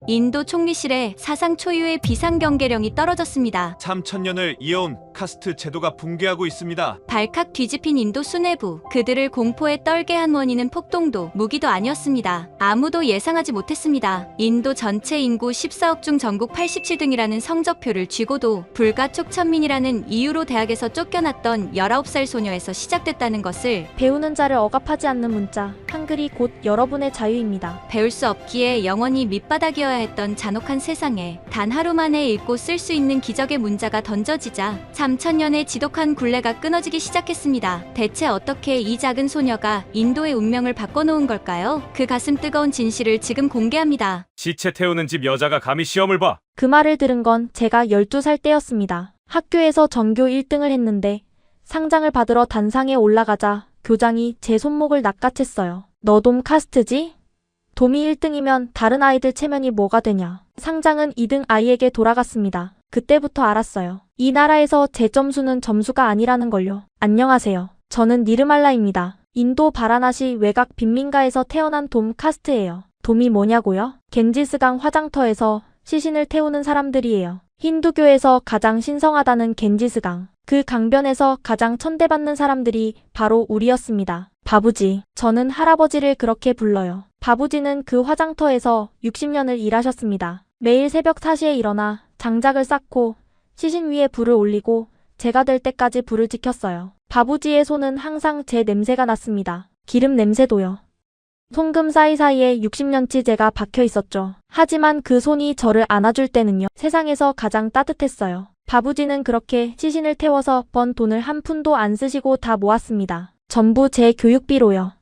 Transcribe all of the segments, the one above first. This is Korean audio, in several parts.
인도 총리실에 사상 초유의 비상경계령이 떨어졌습니다. 3000년을 이어온 카스트 제도가 붕괴하고 있습니다. 발칵 뒤집힌 인도 수뇌부. 그들을 공포에 떨게 한 원인은 폭동도 무기도 아니었습니다. 아무도 예상하지 못했습니다. 인도 전체 인구 14억 중 전국 87등이라는 성적표를 쥐고도 불가 촉천민이라는 이유로 대학에서 쫓겨났던 19살 소녀에서 시작됐다는 것을 배우는 자를 억압하지 않는 문자. 한글이 곧 여러분의 자유입니다. 배울 수 없기에 영원히 밑바닥이어야 했던 잔혹한 세상에 단 하루 만에 읽고 쓸 수 있는 기적의 문자가 던져지자 3000년의 지독한 굴레가 끊어지기 시작했습니다. 대체 어떻게 이 작은 소녀가 인도의 운명을 바꿔놓은 걸까요? 그 가슴 뜨거운 진실을 지금 공개합니다. 시체 태우는 집 여자가 감히 시험을 봐. 그 말을 들은 건 제가 12살 때였습니다. 학교에서 전교 1등을 했는데 상장을 받으러 단상에 올라가자 교장이 제 손목을 낚아챘어요. 너 돔 카스트지? 돔이 1등이면 다른 아이들 체면이 뭐가 되냐. 상장은 2등 아이에게 돌아갔습니다. 그때부터 알았어요. 이 나라에서 제 점수는 점수가 아니라는 걸요. 안녕하세요. 저는 니르말라입니다. 인도 바라나시 외곽 빈민가에서 태어난 돔 카스트예요. 돔이 뭐냐고요? 겐지스강 화장터에서 시신을 태우는 사람들이에요. 힌두교에서 가장 신성하다는 겐지스강. 그 강변에서 가장 천대받는 사람들이 바로 우리였습니다. 바부지. 저는 할아버지를 그렇게 불러요. 바부지는 그 화장터에서 60년을 일하셨습니다. 매일 새벽 4시에 일어나 장작을 쌓고 시신 위에 불을 올리고 제가 될 때까지 불을 지켰어요. 바부지의 손은 항상 제 냄새가 났습니다. 기름 냄새도요. 송금 사이사이에 60년치 제가 박혀 있었죠. 하지만 그 손이 저를 안아줄 때는요. 세상에서 가장 따뜻했어요. 바부지는 그렇게 시신을 태워서 번 돈을 한 푼도 안 쓰시고 다 모았습니다. 전부 제 교육비로요.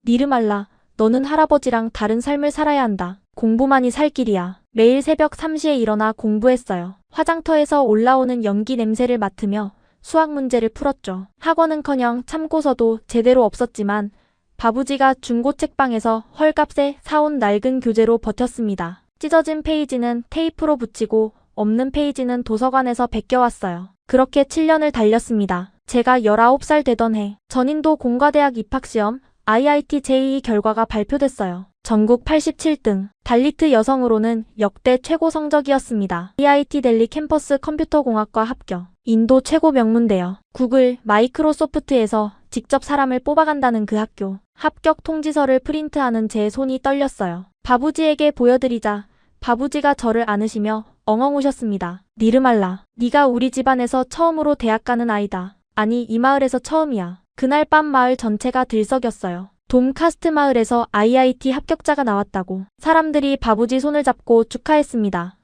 니르말라, 너는 할아버지랑 다른 삶을 살아야 한다. 공부만이 살 길이야. 매일 새벽 3시에 일어나 공부했어요. 화장터에서 올라오는 연기 냄새를 맡으며 수학 문제를 풀었죠. 학원은커녕 참고서도 제대로 없었지만 바부지가 중고 책방에서 헐값에 사온 낡은 교재로 버텼습니다. 찢어진 페이지는 테이프로 붙이고 없는 페이지는 도서관에서 베껴왔어요. 그렇게 7년을 달렸습니다. 제가 19살 되던 해 전인도 공과대학 입학시험 IIT JEE 결과가 발표됐어요. 전국 87등. 달리트 여성으로는 역대 최고 성적이었습니다. IIT 델리 캠퍼스 컴퓨터공학과 합격. 인도 최고 명문대요. 구글, 마이크로소프트에서 직접 사람을 뽑아간다는 그 학교. 합격 통지서를 프린트하는 제 손이 떨렸어요. 바부지에게 보여드리자 바부지가 저를 안으시며 엉엉 우셨습니다. 니르말라, 네가 우리 집안에서 처음으로 대학 가는 아이다. 아니, 이 마을에서 처음이야. 그날 밤 마을 전체가 들썩였어요. 돔 카스트 마을에서 IIT 합격자가 나왔다고. 사람들이 바부지 손을 잡고 축하했습니다.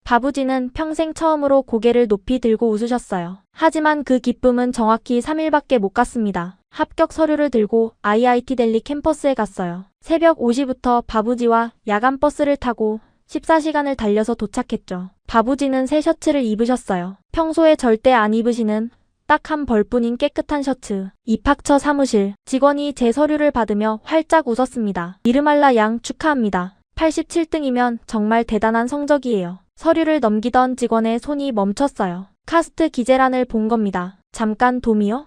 바부지는 평생 처음으로 고개를 높이 들고 웃으셨어요. 하지만 그 기쁨은 정확히 3일밖에 못 갔습니다. 합격 서류를 들고 IIT 델리 캠퍼스에 갔어요. 새벽 5시부터 바부지와 야간 버스를 타고 14시간을 달려서 도착했죠. 바부지는 새 셔츠를 입으셨어요. 평소에 절대 안 입으시는 딱 한 벌뿐인 깨끗한 셔츠. 입학처 사무실. 직원이 제 서류를 받으며 활짝 웃었습니다. 니르말라 양 축하합니다. 87등이면 정말 대단한 성적이에요. 서류를 넘기던 직원의 손이 멈췄어요. 카스트 기재란을 본 겁니다. 잠깐 돔이요?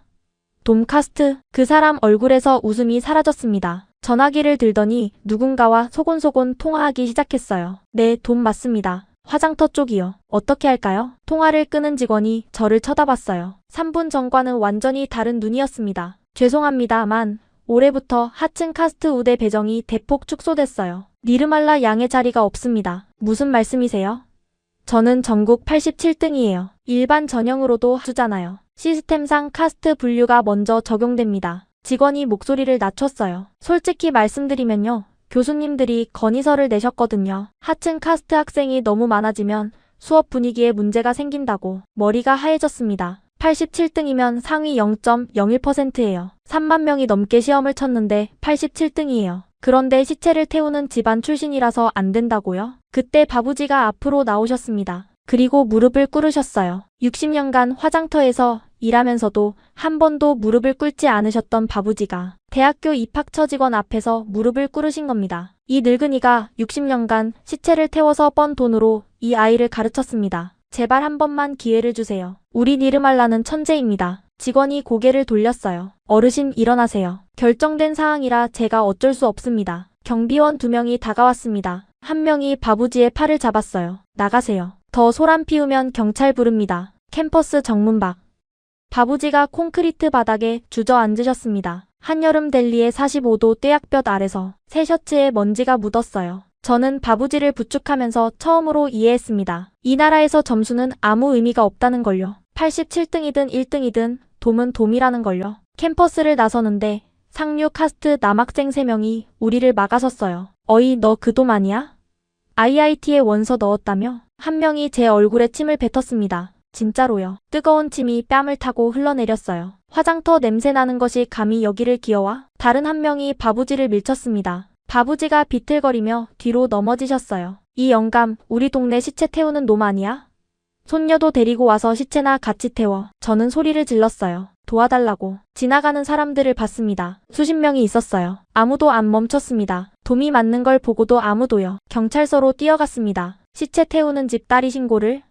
돔 카스트. 그 사람 얼굴에서 웃음이 사라졌습니다. 전화기를 들더니 누군가와 소곤소곤 통화하기 시작했어요. 네, 돔 맞습니다. 화장터 쪽이요. 어떻게 할까요? 통화를 끄는 직원이 저를 쳐다봤어요. 3분 전과는 완전히 다른 눈이었습니다. 죄송합니다만 올해부터 하층 카스트 우대 배정이 대폭 축소됐어요. 니르말라 양의 자리가 없습니다. 무슨 말씀이세요? 저는 전국 87등이에요. 일반 전형으로도 주잖아요. 시스템상 카스트 분류가 먼저 적용됩니다. 직원이 목소리를 낮췄어요. 솔직히 말씀드리면요. 교수님들이 건의서를 내셨거든요. 하층 카스트 학생이 너무 많아지면 수업 분위기에 문제가 생긴다고. 머리가 하얘졌습니다. 87등이면 상위 0.01%예요. 3만 명이 넘게 시험을 쳤는데 87등이에요. 그런데 시체를 태우는 집안 출신이라서 안 된다고요? 그때 바부지가 앞으로 나오셨습니다. 그리고 무릎을 꿇으셨어요. 60년간 화장터에서 일하면서도 한 번도 무릎을 꿇지 않으셨던 바부지가 대학교 입학처 직원 앞에서 무릎을 꿇으신 겁니다. 이 늙은이가 60년간 시체를 태워서 번 돈으로 이 아이를 가르쳤습니다. 제발 한 번만 기회를 주세요. 우리 니르말라는 천재입니다. 직원이 고개를 돌렸어요. 어르신 일어나세요. 결정된 사항이라 제가 어쩔 수 없습니다. 경비원 2명이 다가왔습니다. 한 명이 바부지의 팔을 잡았어요. 나가세요. 더 소란 피우면 경찰 부릅니다. 캠퍼스 정문 밖. 바부지가 콘크리트 바닥에 주저앉으셨습니다. 한여름 델리의 45도 떼약볕 아래서 새 셔츠에 먼지가 묻었어요. 저는 바부지를 부축하면서 처음으로 이해했습니다. 이 나라에서 점수는 아무 의미가 없다는 걸요. 87등이든 1등이든 돔은 돔이라는 걸요. 캠퍼스를 나서는데 상류 카스트 남학생 3명이 우리를 막아섰어요. 어이, 너 그 돔 아니야? IIT에 원서 넣었다며? 한 명이 제 얼굴에 침을 뱉었습니다. 진짜로요. 뜨거운 침이 뺨을 타고 흘러내렸어요. 화장터 냄새 나는 것이 감히 여기를 기어와? 다른 한 명이 바부지를 밀쳤습니다. 바부지가 비틀거리며 뒤로 넘어지셨어요. 이 영감, 우리 동네 시체 태우는 놈 아니야? 손녀도 데리고 와서 시체나 같이 태워. 저는 소리를 질렀어요. 도와달라고. 지나가는 사람들을 봤습니다. 수십 명이 있었어요. 아무도 안 멈췄습니다. 돔이 맞는 걸 보고도 아무도요. 경찰서로 뛰어갔습니다. 시체 태우는 집 딸이 신고를?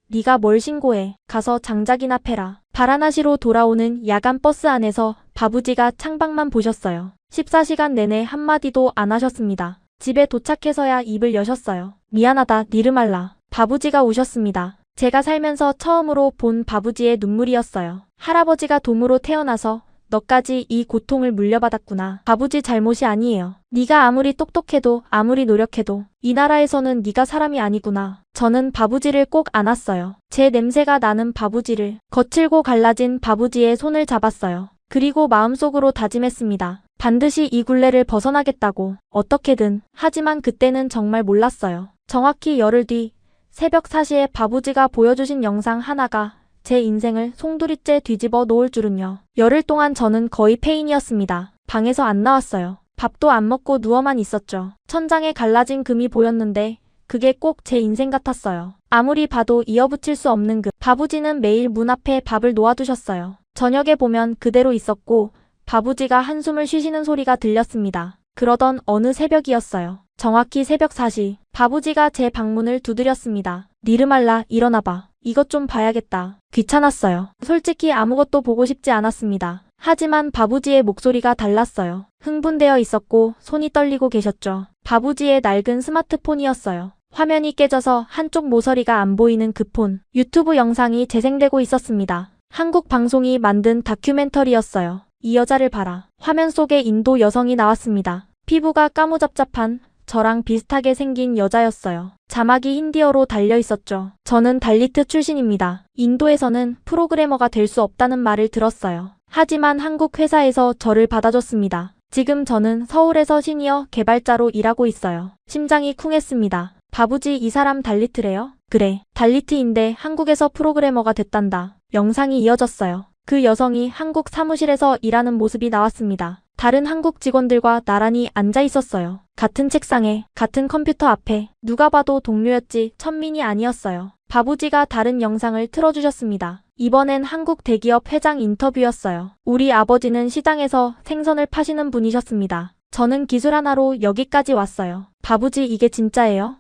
네가 뭘 신고해. 가서 장작이나 패라. 바라나시로 돌아오는 야간 버스 안에서 바부지가 창밖만 보셨어요. 14시간 내내 한마디도 안 하셨습니다. 집에 도착해서야 입을 여셨어요. 미안하다, 니르말라. 바부지가 우셨습니다. 제가 살면서 처음으로 본 바부지의 눈물이었어요. 할아버지가 돔으로 태어나서 너까지 이 고통을 물려받았구나. 바부지 잘못이 아니에요. 네가 아무리 똑똑해도 아무리 노력해도 이 나라에서는 네가 사람이 아니구나. 저는 바부지를 꼭 안았어요. 제 냄새가 나는 바부지를. 거칠고 갈라진 바부지의 손을 잡았어요. 그리고 마음속으로 다짐했습니다. 반드시 이 굴레를 벗어나겠다고. 어떻게든. 하지만 그때는 정말 몰랐어요. 정확히 열흘 뒤 새벽 4시에 바부지가 보여주신 영상 하나가 제 인생을 송두리째 뒤집어 놓을 줄은요. 열흘 동안 저는 거의 폐인이었습니다. 방에서 안 나왔어요. 밥도 안 먹고 누워만 있었죠. 천장에 갈라진 금이 보였는데 그게 꼭 제 인생 같았어요. 아무리 봐도 이어붙일 수 없는 금. 바부지는 매일 문 앞에 밥을 놓아두셨어요. 저녁에 보면 그대로 있었고 바부지가 한숨을 쉬시는 소리가 들렸습니다. 그러던 어느 새벽이었어요. 정확히 새벽 4시. 바부지가 제 방문을 두드렸습니다. 니르말라, 일어나봐. 이것 좀 봐야겠다. 귀찮았어요. 솔직히 아무것도 보고 싶지 않았습니다. 하지만 바부지의 목소리가 달랐어요. 흥분되어 있었고 손이 떨리고 계셨죠. 바부지의 낡은 스마트폰이었어요. 화면이 깨져서 한쪽 모서리가 안 보이는 그 폰. 유튜브 영상이 재생되고 있었습니다. 한국 방송이 만든 다큐멘터리였어요. 이 여자를 봐라. 화면 속에 인도 여성이 나왔습니다. 피부가 까무잡잡한 저랑 비슷하게 생긴 여자였어요. 자막이 힌디어로 달려 있었죠. 저는 달리트 출신입니다. 인도에서는 프로그래머가 될 수 없다는 말을 들었어요. 하지만 한국 회사에서 저를 받아줬습니다. 지금 저는 서울에서 시니어 개발자로 일하고 있어요. 심장이 쿵했습니다. 바부지, 이 사람 달리트래요? 그래, 달리트인데 한국에서 프로그래머가 됐단다. 영상이 이어졌어요. 그 여성이 한국 사무실에서 일하는 모습이 나왔습니다. 다른 한국 직원들과 나란히 앉아 있었어요. 같은 책상에, 같은 컴퓨터 앞에. 누가 봐도 동료였지 천민이 아니었어요. 바부지가 다른 영상을 틀어주셨습니다. 이번엔 한국 대기업 회장 인터뷰였어요. 우리 아버지는 시장에서 생선을 파시는 분이셨습니다. 저는 기술 하나로 여기까지 왔어요. 바부지, 이게 진짜예요?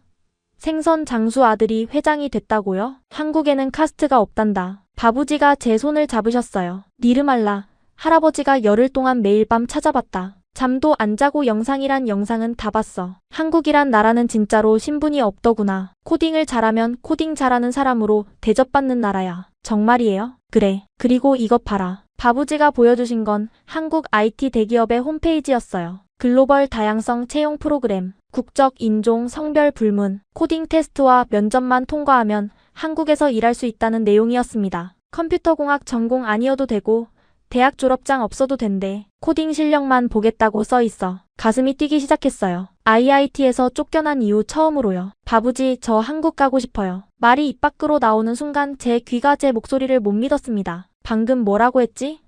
생선 장수 아들이 회장이 됐다고요? 한국에는 카스트가 없단다. 바부지가 제 손을 잡으셨어요. 니르말라, 할아버지가 열흘 동안 매일 밤 찾아봤다. 잠도 안 자고 영상이란 영상은 다 봤어. 한국이란 나라는 진짜로 신분이 없더구나. 코딩을 잘하면 코딩 잘하는 사람으로 대접받는 나라야. 정말이에요? 그래. 그리고 이것 봐라. 바부지가 보여주신 건 한국 IT 대기업의 홈페이지였어요. 글로벌 다양성 채용 프로그램, 국적, 인종, 성별 불문, 코딩 테스트와 면접만 통과하면 한국에서 일할 수 있다는 내용이었습니다. 컴퓨터공학 전공 아니어도 되고 대학 졸업장 없어도 된대. 코딩 실력만 보겠다고 써있어. 가슴이 뛰기 시작했어요. IIT에서 쫓겨난 이후 처음으로요. 바부지, 저 한국 가고 싶어요. 말이 입 밖으로 나오는 순간 제 귀가 제 목소리를 못 믿었습니다. 방금 뭐라고 했지?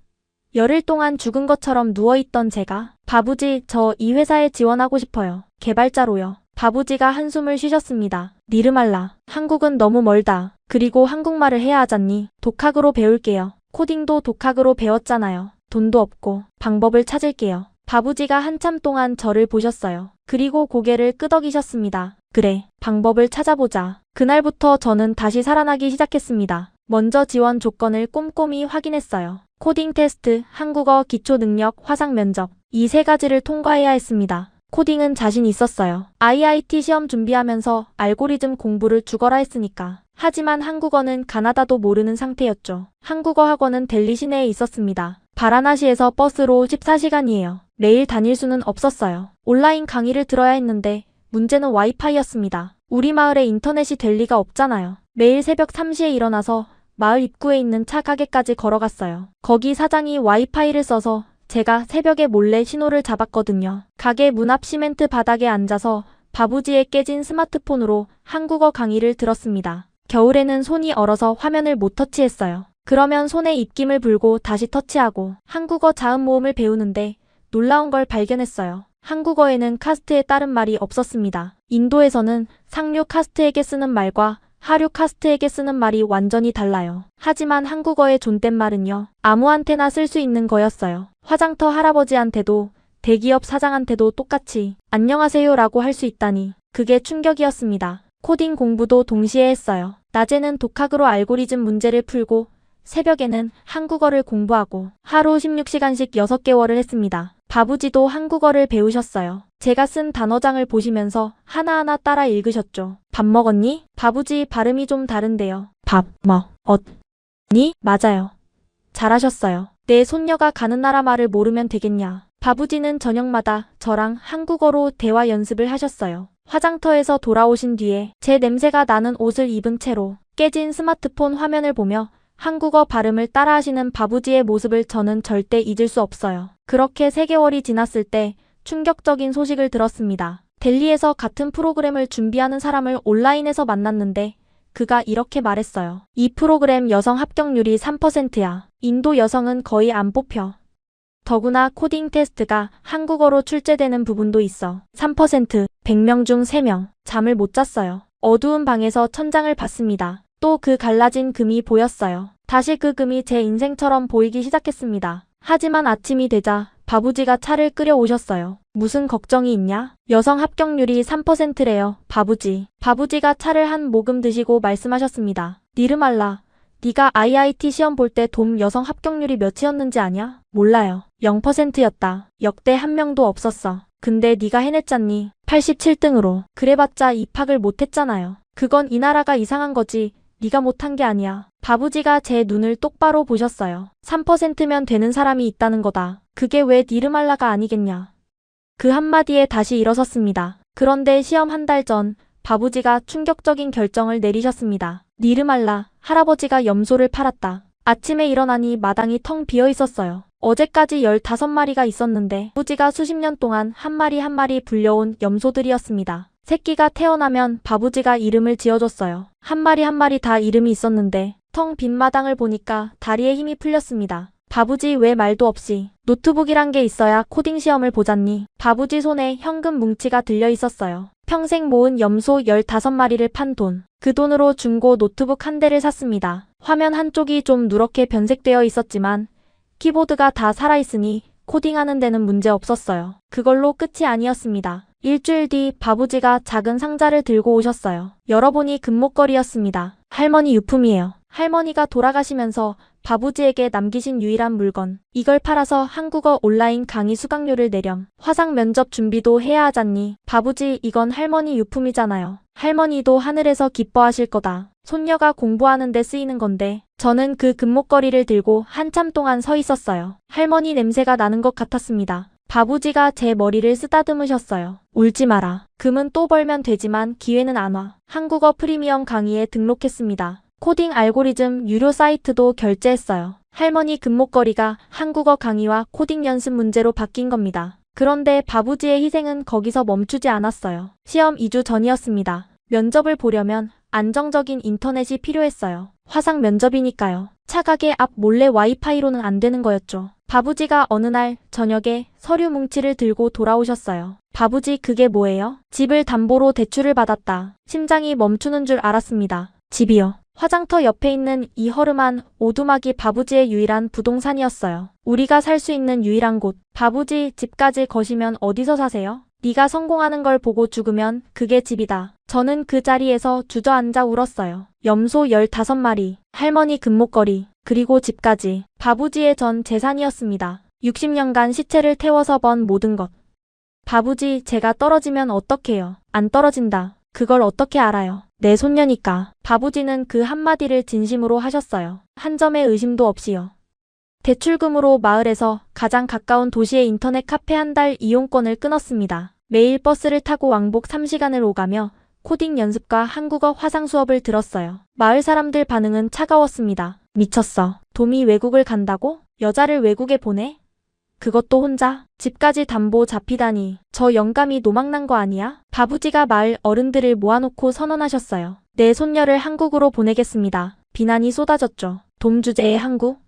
열흘 동안 죽은 것처럼 누워있던 제가. 바부지, 저 이 회사에 지원하고 싶어요. 개발자로요. 바부지가 한숨을 쉬셨습니다. 니르말라, 한국은 너무 멀다. 그리고 한국말을 해야 하잖니. 독학으로 배울게요. 코딩도 독학으로 배웠잖아요. 돈도 없고 방법을 찾을게요. 바부지가 한참 동안 저를 보셨어요. 그리고 고개를 끄덕이셨습니다. 그래, 방법을 찾아보자. 그날부터 저는 다시 살아나기 시작했습니다. 먼저 지원 조건을 꼼꼼히 확인했어요. 코딩 테스트, 한국어 기초 능력, 화상 면접. 이 세 가지를 통과해야 했습니다. 코딩은 자신 있었어요. IIT 시험 준비하면서 알고리즘 공부를 죽어라 했으니까. 하지만 한국어는 가나다도 모르는 상태였죠. 한국어 학원은 델리 시내에 있었습니다. 바라나시에서 버스로 14시간이에요. 매일 다닐 수는 없었어요. 온라인 강의를 들어야 했는데 문제는 와이파이였습니다. 우리 마을에 인터넷이 될 리가 없잖아요. 매일 새벽 3시에 일어나서 마을 입구에 있는 차 가게까지 걸어갔어요. 거기 사장이 와이파이를 써서 제가 새벽에 몰래 신호를 잡았거든요. 가게 문 앞 시멘트 바닥에 앉아서 바부지에 깨진 스마트폰으로 한국어 강의를 들었습니다. 겨울에는 손이 얼어서 화면을 못 터치했어요. 그러면 손에 입김을 불고 다시 터치하고 한국어 자음 모음을 배우는데 놀라운 걸 발견했어요. 한국어에는 카스트에 따른 말이 없었습니다. 인도에서는 상류 카스트에게 쓰는 말과 하류 카스트에게 쓰는 말이 완전히 달라요. 하지만 한국어의 존댓말은요, 아무한테나 쓸 수 있는 거였어요. 화장터 할아버지한테도 대기업 사장한테도 똑같이 안녕하세요라고 할 수 있다니 그게 충격이었습니다. 코딩 공부도 동시에 했어요. 낮에는 독학으로 알고리즘 문제를 풀고 새벽에는 한국어를 공부하고 하루 16시간씩 6개월을 했습니다. 바부지도 한국어를 배우셨어요. 제가 쓴 단어장을 보시면서 하나하나 따라 읽으셨죠. 밥 먹었니? 바부지 발음이 좀 다른데요. 밥, 니? 맞아요. 잘하셨어요. 내 손녀가 가는 나라 말을 모르면 되겠냐. 바부지는 저녁마다 저랑 한국어로 대화 연습을 하셨어요. 화장터에서 돌아오신 뒤에 제 냄새가 나는 옷을 입은 채로 깨진 스마트폰 화면을 보며 한국어 발음을 따라하시는 바부지의 모습을 저는 절대 잊을 수 없어요. 그렇게 3개월이 지났을 때 충격적인 소식을 들었습니다. 델리에서 같은 프로그램을 준비하는 사람을 온라인에서 만났는데 그가 이렇게 말했어요. 이 프로그램 여성 합격률이 3%야. 인도 여성은 거의 안 뽑혀. 더구나 코딩 테스트가 한국어로 출제되는 부분도 있어. 3%, 100명 중 3명. 잠을 못 잤어요. 어두운 방에서 천장을 봤습니다. 또 그 갈라진 금이 보였어요. 다시 그 금이 제 인생처럼 보이기 시작했습니다. 하지만 아침이 되자 바부지가 차를 끓여오셨어요. 무슨 걱정이 있냐? 여성 합격률이 3%래요. 바부지. 바부지가 차를 한 모금 드시고 말씀하셨습니다. 니르말라. 네가 IIT 시험 볼 때 돔 여성 합격률이 몇이었는지 아냐? 몰라요. 0%였다. 역대 한 명도 없었어. 근데 네가 해냈잖니. 87등으로. 그래봤자 입학을 못했잖아요. 그건 이 나라가 이상한 거지. 네가 못한 게 아니야. 바부지가 제 눈을 똑바로 보셨어요. 3%면 되는 사람이 있다는 거다. 그게 왜 니르말라가 아니겠냐. 그 한마디에 다시 일어섰습니다. 그런데 시험 한 달 전 바부지가 충격적인 결정을 내리셨습니다. 니르말라, 할아버지가 염소를 팔았다. 아침에 일어나니 마당이 텅 비어 있었어요. 어제까지 15마리가 있었는데 바부지가 수십 년 동안 한 마리 한 마리 불려온 염소들이었습니다. 새끼가 태어나면 바부지가 이름을 지어줬어요. 한 마리 한 마리 다 이름이 있었는데 텅 빈 마당을 보니까 다리에 힘이 풀렸습니다. 바부지 왜 말도 없이 노트북이란 게 있어야 코딩 시험을 보잖니. 바부지 손에 현금 뭉치가 들려 있었어요. 평생 모은 염소 15마리를 판 돈. 그 돈으로 중고 노트북 한 대를 샀습니다. 화면 한쪽이 좀 누렇게 변색되어 있었지만 키보드가 다 살아있으니 코딩하는 데는 문제 없었어요. 그걸로 끝이 아니었습니다. 일주일 뒤 바부지가 작은 상자를 들고 오셨어요. 열어보니 금목걸이였습니다. 할머니 유품이에요. 할머니가 돌아가시면서 바부지에게 남기신 유일한 물건. 이걸 팔아서 한국어 온라인 강의 수강료를 내렴. 화상 면접 준비도 해야 하잖니. 바부지, 이건 할머니 유품이잖아요. 할머니도 하늘에서 기뻐하실 거다. 손녀가 공부하는 데 쓰이는 건데. 저는 그 금목걸이를 들고 한참 동안 서 있었어요. 할머니 냄새가 나는 것 같았습니다. 바부지가 제 머리를 쓰다듬으셨어요. 울지 마라. 금은 또 벌면 되지만 기회는 안 와. 한국어 프리미엄 강의에 등록했습니다. 코딩 알고리즘 유료 사이트도 결제했어요. 할머니 금목걸이가 한국어 강의와 코딩 연습 문제로 바뀐 겁니다. 그런데 바부지의 희생은 거기서 멈추지 않았어요. 시험 2주 전이었습니다. 면접을 보려면 안정적인 인터넷이 필요했어요. 화상 면접이니까요. 차 가게 앞 몰래 와이파이로는 안 되는 거였죠. 바부지가 어느 날 저녁에 서류 뭉치를 들고 돌아오셨어요. 바부지, 그게 뭐예요? 집을 담보로 대출을 받았다. 심장이 멈추는 줄 알았습니다. 집이요. 화장터 옆에 있는 이 허름한 오두막이 바부지의 유일한 부동산이었어요. 우리가 살 수 있는 유일한 곳. 바부지, 집까지 거시면 어디서 사세요? 네가 성공하는 걸 보고 죽으면 그게 집이다. 저는 그 자리에서 주저앉아 울었어요. 염소 15마리, 할머니 금목걸이, 그리고 집까지. 바부지의 전 재산이었습니다. 60년간 시체를 태워서 번 모든 것. 바부지, 제가 떨어지면 어떡해요? 안 떨어진다. 그걸 어떻게 알아요? 내 손녀니까. 바부지는 그 한마디를 진심으로 하셨어요. 한 점의 의심도 없이요. 대출금으로 마을에서 가장 가까운 도시의 인터넷 카페 한 달 이용권을 끊었습니다. 매일 버스를 타고 왕복 3시간을 오가며 코딩 연습과 한국어 화상 수업을 들었어요. 마을 사람들 반응은 차가웠습니다. 미쳤어. 돔이 외국을 간다고? 여자를 외국에 보내? 그것도 혼자? 집까지 담보 잡히다니. 저 영감이 노망난 거 아니야? 바부지가 마을 어른들을 모아놓고 선언하셨어요. 내 손녀를 한국으로 보내겠습니다. 비난이 쏟아졌죠. 돔 주제의 한국?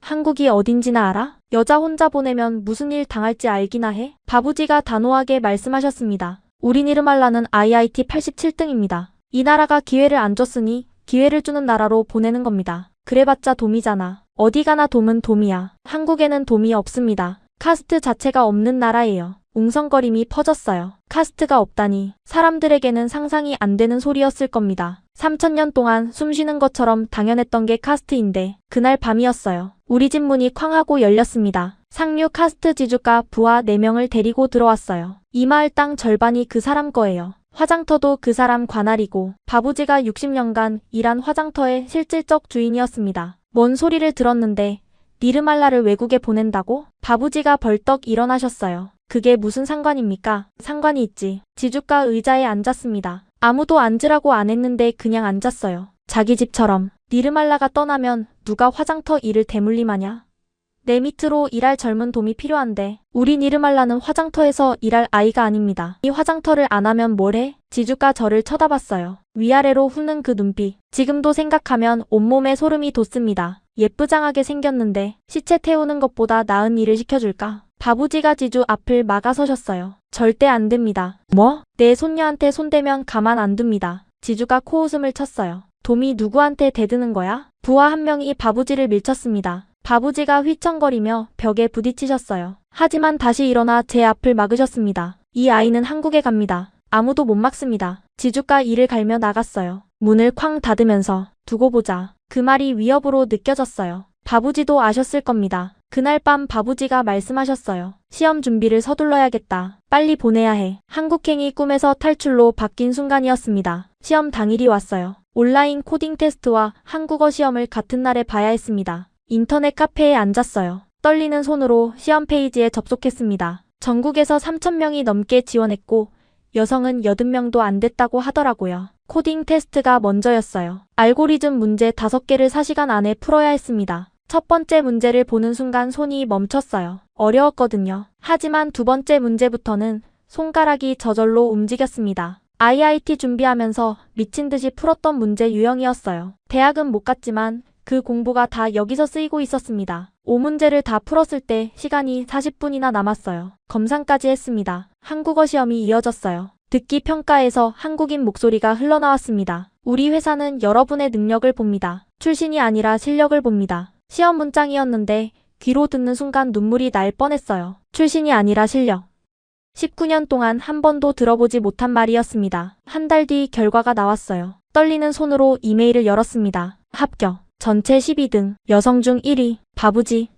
한국이 어딘지나 알아? 여자 혼자 보내면 무슨 일 당할지 알기나 해? 바부지가 단호하게 말씀하셨습니다. 우리 니르말라는 IIT 87등입니다. 이 나라가 기회를 안 줬으니 기회를 주는 나라로 보내는 겁니다. 그래봤자 돔이잖아. 어디 가나 돔은 돔이야. 한국에는 돔이 없습니다. 카스트 자체가 없는 나라예요. 웅성거림이 퍼졌어요. 카스트가 없다니 사람들에게는 상상이 안 되는 소리였을 겁니다. 3000년 동안 숨 쉬는 것처럼 당연했던 게 카스트인데 그날 밤이었어요. 우리 집 문이 쾅 하고 열렸습니다. 상류 카스트 지주가 부하 4명을 데리고 들어왔어요. 이 마을 땅 절반이 그 사람 거예요. 화장터도 그 사람 관할이고 바부지가 60년간 일한 화장터의 실질적 주인이었습니다. 뭔 소리를 들었는데 니르말라를 외국에 보낸다고? 바부지가 벌떡 일어나셨어요. 그게 무슨 상관입니까? 상관이 있지. 지주가 의자에 앉았습니다. 아무도 앉으라고 안 했는데 그냥 앉았어요. 자기 집처럼. 니르말라가 떠나면 누가 화장터 일을 대물림하냐? 내 밑으로 일할 젊은 돔이 필요한데 우리 니르말라는 화장터에서 일할 아이가 아닙니다. 이 화장터를 안 하면 뭘 해? 지주가 저를 쳐다봤어요. 위아래로 훑는 그 눈빛. 지금도 생각하면 온몸에 소름이 돋습니다. 예쁘장하게 생겼는데 시체 태우는 것보다 나은 일을 시켜줄까? 바부지가 지주 앞을 막아서셨어요. 절대 안 됩니다. 뭐? 내 손녀한테 손대면 가만 안 둡니다. 지주가 코웃음을 쳤어요. 돔이 누구한테 대드는 거야? 부하 한 명이 바부지를 밀쳤습니다. 바부지가 휘청거리며 벽에 부딪히셨어요. 하지만 다시 일어나 제 앞을 막으셨습니다. 이 아이는 한국에 갑니다. 아무도 못 막습니다. 지주가 이를 갈며 나갔어요. 문을 쾅 닫으면서 두고 보자. 그 말이 위협으로 느껴졌어요. 바부지도 아셨을 겁니다. 그날 밤 바부지가 말씀하셨어요. 시험 준비를 서둘러야겠다. 빨리 보내야 해. 한국행이 꿈에서 탈출로 바뀐 순간이었습니다. 시험 당일이 왔어요. 온라인 코딩 테스트와 한국어 시험을 같은 날에 봐야 했습니다. 인터넷 카페에 앉았어요. 떨리는 손으로 시험 페이지에 접속했습니다. 전국에서 3,000명이 넘게 지원했고 여성은 80명도 안 됐다고 하더라고요. 코딩 테스트가 먼저였어요. 알고리즘 문제 5개를 4시간 안에 풀어야 했습니다. 첫 번째 문제를 보는 순간 손이 멈췄어요. 어려웠거든요. 하지만 두 번째 문제부터는 손가락이 저절로 움직였습니다. IIT 준비하면서 미친 듯이 풀었던 문제 유형이었어요. 대학은 못 갔지만 그 공부가 다 여기서 쓰이고 있었습니다. 5문제를 다 풀었을 때 시간이 40분이나 남았어요. 검상까지 했습니다. 한국어 시험이 이어졌어요. 듣기 평가에서 한국인 목소리가 흘러나왔습니다. 우리 회사는 여러분의 능력을 봅니다. 출신이 아니라 실력을 봅니다. 시험 문장이었는데 귀로 듣는 순간 눈물이 날 뻔했어요. 출신이 아니라 실력. 19년 동안 한 번도 들어보지 못한 말이었습니다. 한 달 뒤 결과가 나왔어요. 떨리는 손으로 이메일을 열었습니다. 합격. 전체 12등. 여성 중 1위. 바부지.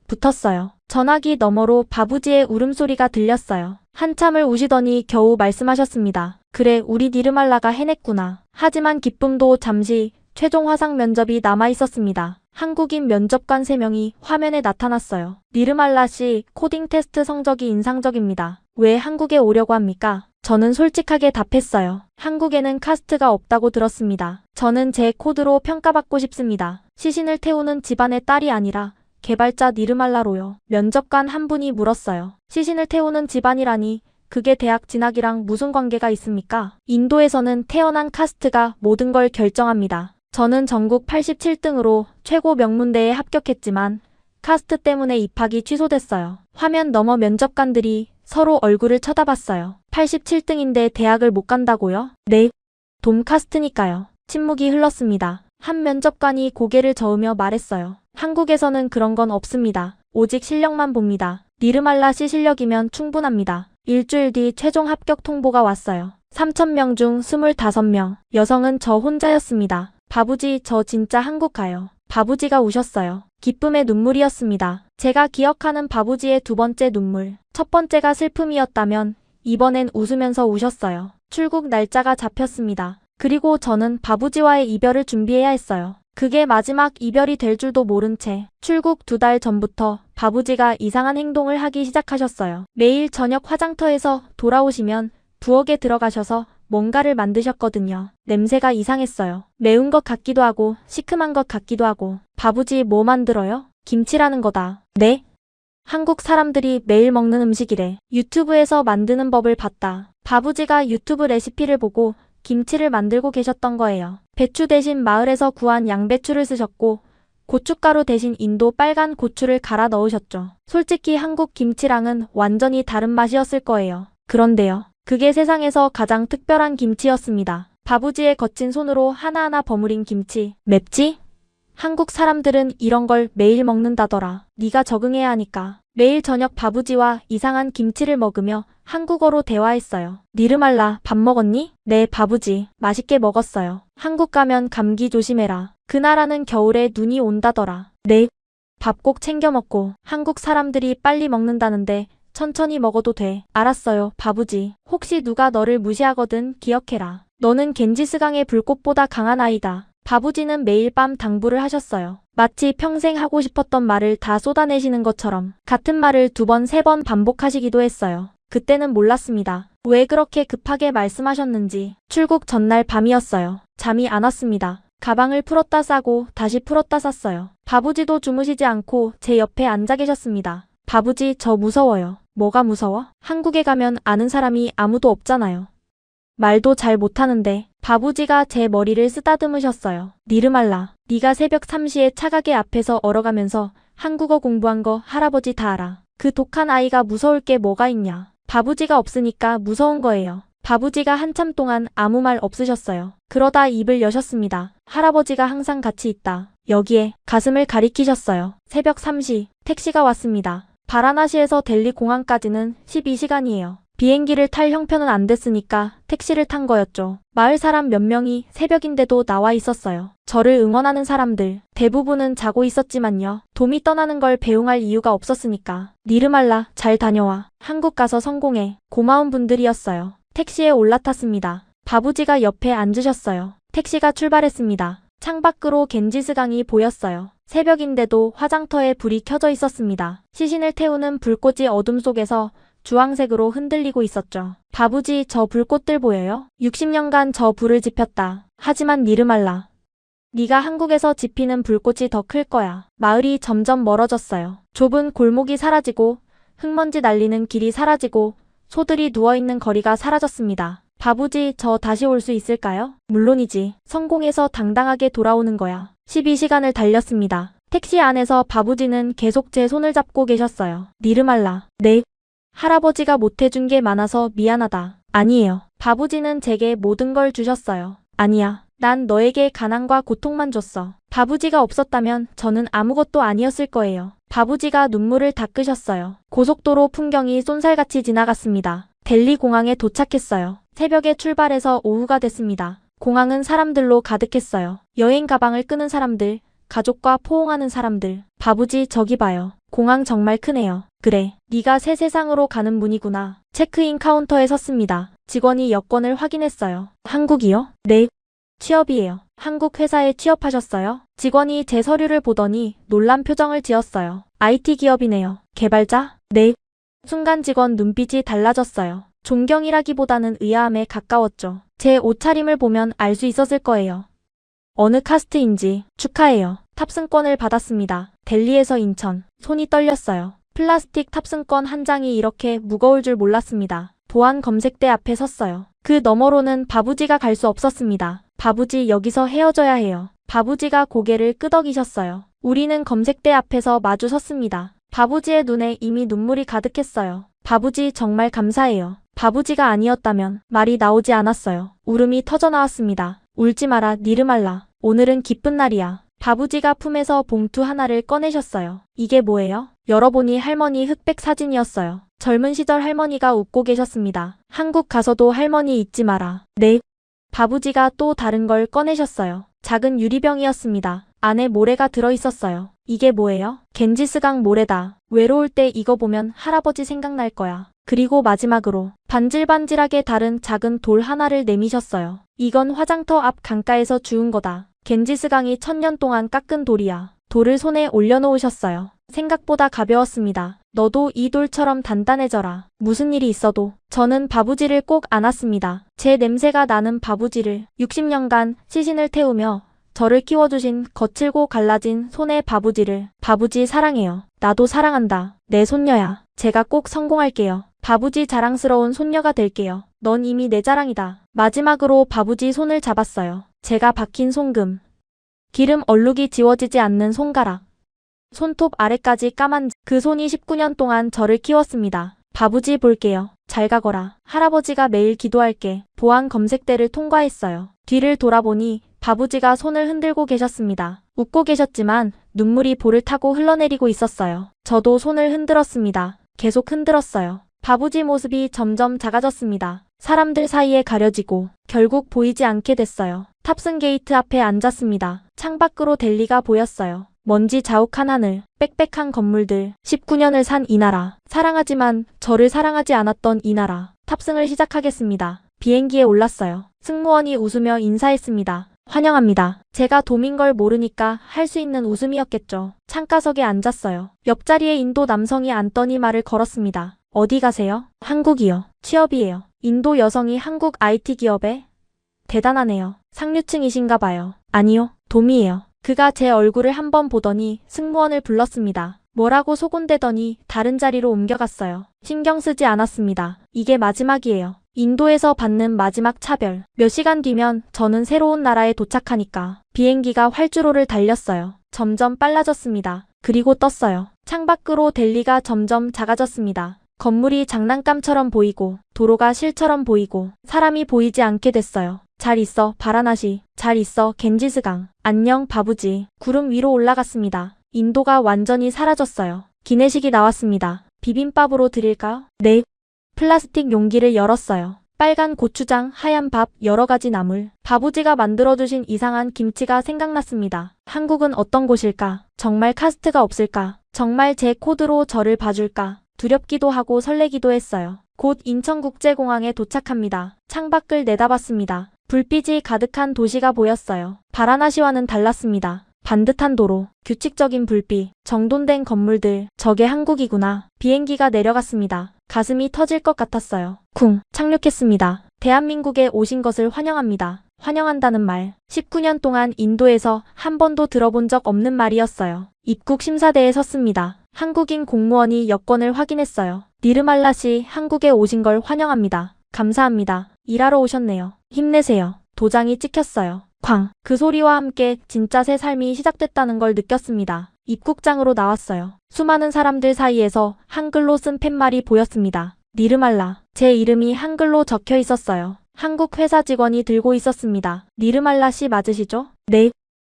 붙었어요. 전화기 너머로 바부지의 울음소리가 들렸어요. 한참을 우시더니 겨우 말씀하셨습니다. 그래, 우리 니르말라가 해냈구나. 하지만 기쁨도 잠시. 최종 화상 면접이 남아있었습니다. 한국인 면접관 3명이 화면에 나타났어요. 니르말라 씨, 코딩 테스트 성적이 인상적입니다. 왜 한국에 오려고 합니까? 저는 솔직하게 답했어요. 한국에는 카스트가 없다고 들었습니다. 저는 제 코드로 평가받고 싶습니다. 시신을 태우는 집안의 딸이 아니라 개발자 니르말라로요. 면접관 한 분이 물었어요. 시신을 태우는 집안이라니 그게 대학 진학이랑 무슨 관계가 있습니까? 인도에서는 태어난 카스트가 모든 걸 결정합니다. 저는 전국 87등으로 최고 명문대에 합격했지만 카스트 때문에 입학이 취소됐어요. 화면 너머 면접관들이 서로 얼굴을 쳐다봤어요. 87등인데 대학을 못 간다고요? 네. 돔 카스트니까요. 침묵이 흘렀습니다. 한 면접관이 고개를 저으며 말했어요. 한국에서는 그런 건 없습니다. 오직 실력만 봅니다. 니르말라 씨 실력이면 충분합니다. 일주일 뒤 최종 합격 통보가 왔어요. 3,000명 중 25명. 여성은 저 혼자였습니다. 바부지, 저 진짜 한국 가요. 바부지가 우셨어요. 기쁨의 눈물이었습니다. 제가 기억하는 바부지의 두 번째 눈물. 첫 번째가 슬픔이었다면 이번엔 웃으면서 우셨어요. 출국 날짜가 잡혔습니다. 그리고 저는 바부지와의 이별을 준비해야 했어요. 그게 마지막 이별이 될 줄도 모른 채 출국 2달 전부터 바부지가 이상한 행동을 하기 시작하셨어요. 매일 저녁 화장터에서 돌아오시면 부엌에 들어가셔서 뭔가를 만드셨거든요. 냄새가 이상했어요. 매운 것 같기도 하고 시큼한 것 같기도 하고. 바부지 뭐 만들어요? 김치라는 거다. 네? 한국 사람들이 매일 먹는 음식이래. 유튜브에서 만드는 법을 봤다. 바부지가 유튜브 레시피를 보고 김치를 만들고 계셨던 거예요. 배추 대신 마을에서 구한 양배추를 쓰셨고 고춧가루 대신 인도 빨간 고추를 갈아 넣으셨죠. 솔직히 한국 김치랑은 완전히 다른 맛이었을 거예요. 그런데요. 그게 세상에서 가장 특별한 김치였습니다. 바부지의 거친 손으로 하나하나 버무린 김치. 맵지? 한국 사람들은 이런 걸 매일 먹는다더라. 네가 적응해야 하니까. 매일 저녁 바부지와 이상한 김치를 먹으며 한국어로 대화했어요. 니르말라, 밥 먹었니? 네, 바부지. 맛있게 먹었어요. 한국 가면 감기 조심해라. 그 나라는 겨울에 눈이 온다더라. 네. 밥 꼭 챙겨 먹고. 한국 사람들이 빨리 먹는다는데 천천히 먹어도 돼. 알았어요, 바부지. 혹시 누가 너를 무시하거든 기억해라. 너는 겐지스강의 불꽃보다 강한 아이다. 바부지는 매일 밤 당부를 하셨어요. 마치 평생 하고 싶었던 말을 다 쏟아내시는 것처럼 같은 말을 2번, 3번 반복하시기도 했어요. 그때는 몰랐습니다. 왜 그렇게 급하게 말씀하셨는지. 출국 전날 밤이었어요. 잠이 안 왔습니다. 가방을 풀었다 싸고 다시 풀었다 쌌어요. 바부지도 주무시지 않고 제 옆에 앉아 계셨습니다. 바부지, 저 무서워요. 뭐가 무서워? 한국에 가면 아는 사람이 아무도 없잖아요. 말도 잘 못하는데. 바부지가 제 머리를 쓰다듬으셨어요. 니르말라, 네가 새벽 3시에 차가게 앞에서 얼어가면서 한국어 공부한 거 할아버지 다 알아. 그 독한 아이가 무서울 게 뭐가 있냐. 바부지가 없으니까 무서운 거예요. 바부지가 한참 동안 아무 말 없으셨어요. 그러다 입을 여셨습니다. 할아버지가 항상 같이 있다. 여기에 가슴을 가리키셨어요. 새벽 3시 택시가 왔습니다. 바라나시에서 델리 공항까지는 12시간이에요. 비행기를 탈 형편은 안 됐으니까 택시를 탄 거였죠. 마을 사람 몇 명이 새벽인데도 나와 있었어요. 저를 응원하는 사람들. 대부분은 자고 있었지만요. 돔이 떠나는 걸 배웅할 이유가 없었으니까. 니르말라, 잘 다녀와. 한국 가서 성공해. 고마운 분들이었어요. 택시에 올라탔습니다. 바부지가 옆에 앉으셨어요. 택시가 출발했습니다. 창밖으로 겐지스강이 보였어요. 새벽인데도 화장터에 불이 켜져 있었습니다. 시신을 태우는 불꽃이 어둠 속에서 주황색으로 흔들리고 있었죠. 바부지, 저 불꽃들 보여요? 60년간 저 불을 지폈다. 하지만 니르말라, 네가 한국에서 지피는 불꽃이 더 클 거야. 마을이 점점 멀어졌어요. 좁은 골목이 사라지고 흙먼지 날리는 길이 사라지고 소들이 누워있는 거리가 사라졌습니다. 바부지, 저 다시 올 수 있을까요? 물론이지. 성공해서 당당하게 돌아오는 거야. 12시간을 달렸습니다. 택시 안에서 바부지는 계속 제 손을 잡고 계셨어요. 니르말라, 네. 할아버지가 못해준 게 많아서 미안하다. 아니에요. 바부지는 제게 모든 걸 주셨어요. 아니야. 난 너에게 가난과 고통만 줬어. 바부지가 없었다면 저는 아무것도 아니었을 거예요. 바부지가 눈물을 닦으셨어요. 고속도로 풍경이 쏜살같이 지나갔습니다. 델리 공항에 도착했어요. 새벽에 출발해서 오후가 됐습니다. 공항은 사람들로 가득했어요. 여행 가방을 끄는 사람들, 가족과 포옹하는 사람들. 바부지, 저기 봐요. 공항 정말 크네요. 그래, 네가 새 세상으로 가는 문이구나. 체크인 카운터에 섰습니다. 직원이 여권을 확인했어요. 한국이요? 네. 취업이에요. 한국 회사에 취업하셨어요? 직원이 제 서류를 보더니 놀란 표정을 지었어요. IT 기업이네요. 개발자? 네. 순간 직원 눈빛이 달라졌어요. 존경이라기보다는 의아함에 가까웠죠. 제 옷차림을 보면 알 수 있었을 거예요. 어느 카스트인지. 축하해요. 탑승권을 받았습니다. 델리에서 인천. 손이 떨렸어요. 플라스틱 탑승권 한 장이 이렇게 무거울 줄 몰랐습니다. 보안 검색대 앞에 섰어요. 그 너머로는 바부지가 갈 수 없었습니다. 바부지, 여기서 헤어져야 해요. 바부지가 고개를 끄덕이셨어요. 우리는 검색대 앞에서 마주 섰습니다. 바부지의 눈에 이미 눈물이 가득했어요. 바부지, 정말 감사해요. 바부지가 아니었다면 말이 나오지 않았어요. 울음이 터져나왔습니다. 울지 마라, 니르말라. 오늘은 기쁜 날이야. 바부지가 품에서 봉투 하나를 꺼내셨어요. 이게 뭐예요? 열어보니 할머니 흑백 사진이었어요. 젊은 시절 할머니가 웃고 계셨습니다. 한국 가서도 할머니 잊지 마라. 네. 바부지가 또 다른 걸 꺼내셨어요. 작은 유리병이었습니다. 안에 모래가 들어있었어요. 이게 뭐예요? 겐지스강 모래다. 외로울 때 이거 보면 할아버지 생각날 거야. 그리고 마지막으로 반질반질하게 다른 작은 돌 하나를 내미셨어요. 이건 화장터 앞 강가에서 주운 거다. 겐지스강이 1000년 동안 깎은 돌이야. 돌을 손에 올려놓으셨어요. 생각보다 가벼웠습니다. 너도 이 돌처럼 단단해져라. 무슨 일이 있어도 저는 바부지를 꼭 안았습니다. 제 냄새가 나는 바부지를 60년간 시신을 태우며 저를 키워주신 거칠고 갈라진 손의 바부지를. 바부지 사랑해요. 나도 사랑한다. 내 손녀야. 제가 꼭 성공할게요. 바부지 자랑스러운 손녀가 될게요. 넌 이미 내 자랑이다. 마지막으로 바부지 손을 잡았어요. 제가 박힌 손금. 기름 얼룩이 지워지지 않는 손가락. 손톱 아래까지 까만 그 손이 19년 동안 저를 키웠습니다. 바부지 볼게요. 잘 가거라. 할아버지가 매일 기도할게. 보안 검색대를 통과했어요. 뒤를 돌아보니 바부지가 손을 흔들고 계셨습니다. 웃고 계셨지만 눈물이 볼을 타고 흘러내리고 있었어요. 저도 손을 흔들었습니다. 계속 흔들었어요. 바부지 모습이 점점 작아졌습니다. 사람들 사이에 가려지고 결국 보이지 않게 됐어요. 탑승 게이트 앞에 앉았습니다. 창밖으로 델리가 보였어요. 먼지 자욱한 하늘, 빽빽한 건물들, 19년을 산 이 나라. 사랑하지만 저를 사랑하지 않았던 이 나라. 탑승을 시작하겠습니다. 비행기에 올랐어요. 승무원이 웃으며 인사했습니다. 환영합니다. 제가 돔인 걸 모르니까 할 수 있는 웃음이었겠죠. 창가석에 앉았어요. 옆자리에 인도 남성이 앉더니 말을 걸었습니다. 어디 가세요? 한국이요. 취업이에요. 인도 여성이 한국 IT 기업에? 대단하네요. 상류층이신가 봐요. 아니요. 돔이에요. 그가 제 얼굴을 한번 보더니 승무원을 불렀습니다. 뭐라고 소곤대더니 다른 자리로 옮겨갔어요. 신경 쓰지 않았습니다. 이게 마지막이에요. 인도에서 받는 마지막 차별. 몇 시간 뒤면 저는 새로운 나라에 도착하니까 비행기가 활주로를 달렸어요. 점점 빨라졌습니다. 그리고 떴어요. 창밖으로 델리가 점점 작아졌습니다. 건물이 장난감처럼 보이고 도로가 실처럼 보이고 사람이 보이지 않게 됐어요. 잘 있어 바라나시. 잘 있어 겐지스강. 안녕 바부지. 구름 위로 올라갔습니다. 인도가 완전히 사라졌어요. 기내식이 나왔습니다. 비빔밥으로 드릴까요? 네. 플라스틱 용기를 열었어요. 빨간 고추장, 하얀 밥, 여러 가지 나물. 바부지가 만들어주신 이상한 김치가 생각났습니다. 한국은 어떤 곳일까? 정말 카스트가 없을까? 정말 제 코드로 저를 봐줄까? 두렵기도 하고 설레기도 했어요. 곧 인천국제공항에 도착합니다. 창밖을 내다봤습니다. 불빛이 가득한 도시가 보였어요. 바라나시와는 달랐습니다. 반듯한 도로, 규칙적인 불빛, 정돈된 건물들. 저게 한국이구나. 비행기가 내려갔습니다. 가슴이 터질 것 같았어요. 쿵, 착륙했습니다. 대한민국에 오신 것을 환영합니다. 환영한다는 말. 19년 동안 인도에서 한 번도 들어본 적 없는 말이었어요. 입국 심사대에 섰습니다. 한국인 공무원이 여권을 확인했어요. 니르말라 씨, 한국에 오신 걸 환영합니다. 감사합니다. 일하러 오셨네요. 힘내세요. 도장이 찍혔어요. 쾅. 그 소리와 함께 진짜 새 삶이 시작됐다는 걸 느꼈습니다. 입국장으로 나왔어요. 수많은 사람들 사이에서 한글로 쓴 팻말이 보였습니다. 니르말라. 제 이름이 한글로 적혀 있었어요. 한국 회사 직원이 들고 있었습니다. 니르말라 씨 맞으시죠? 네.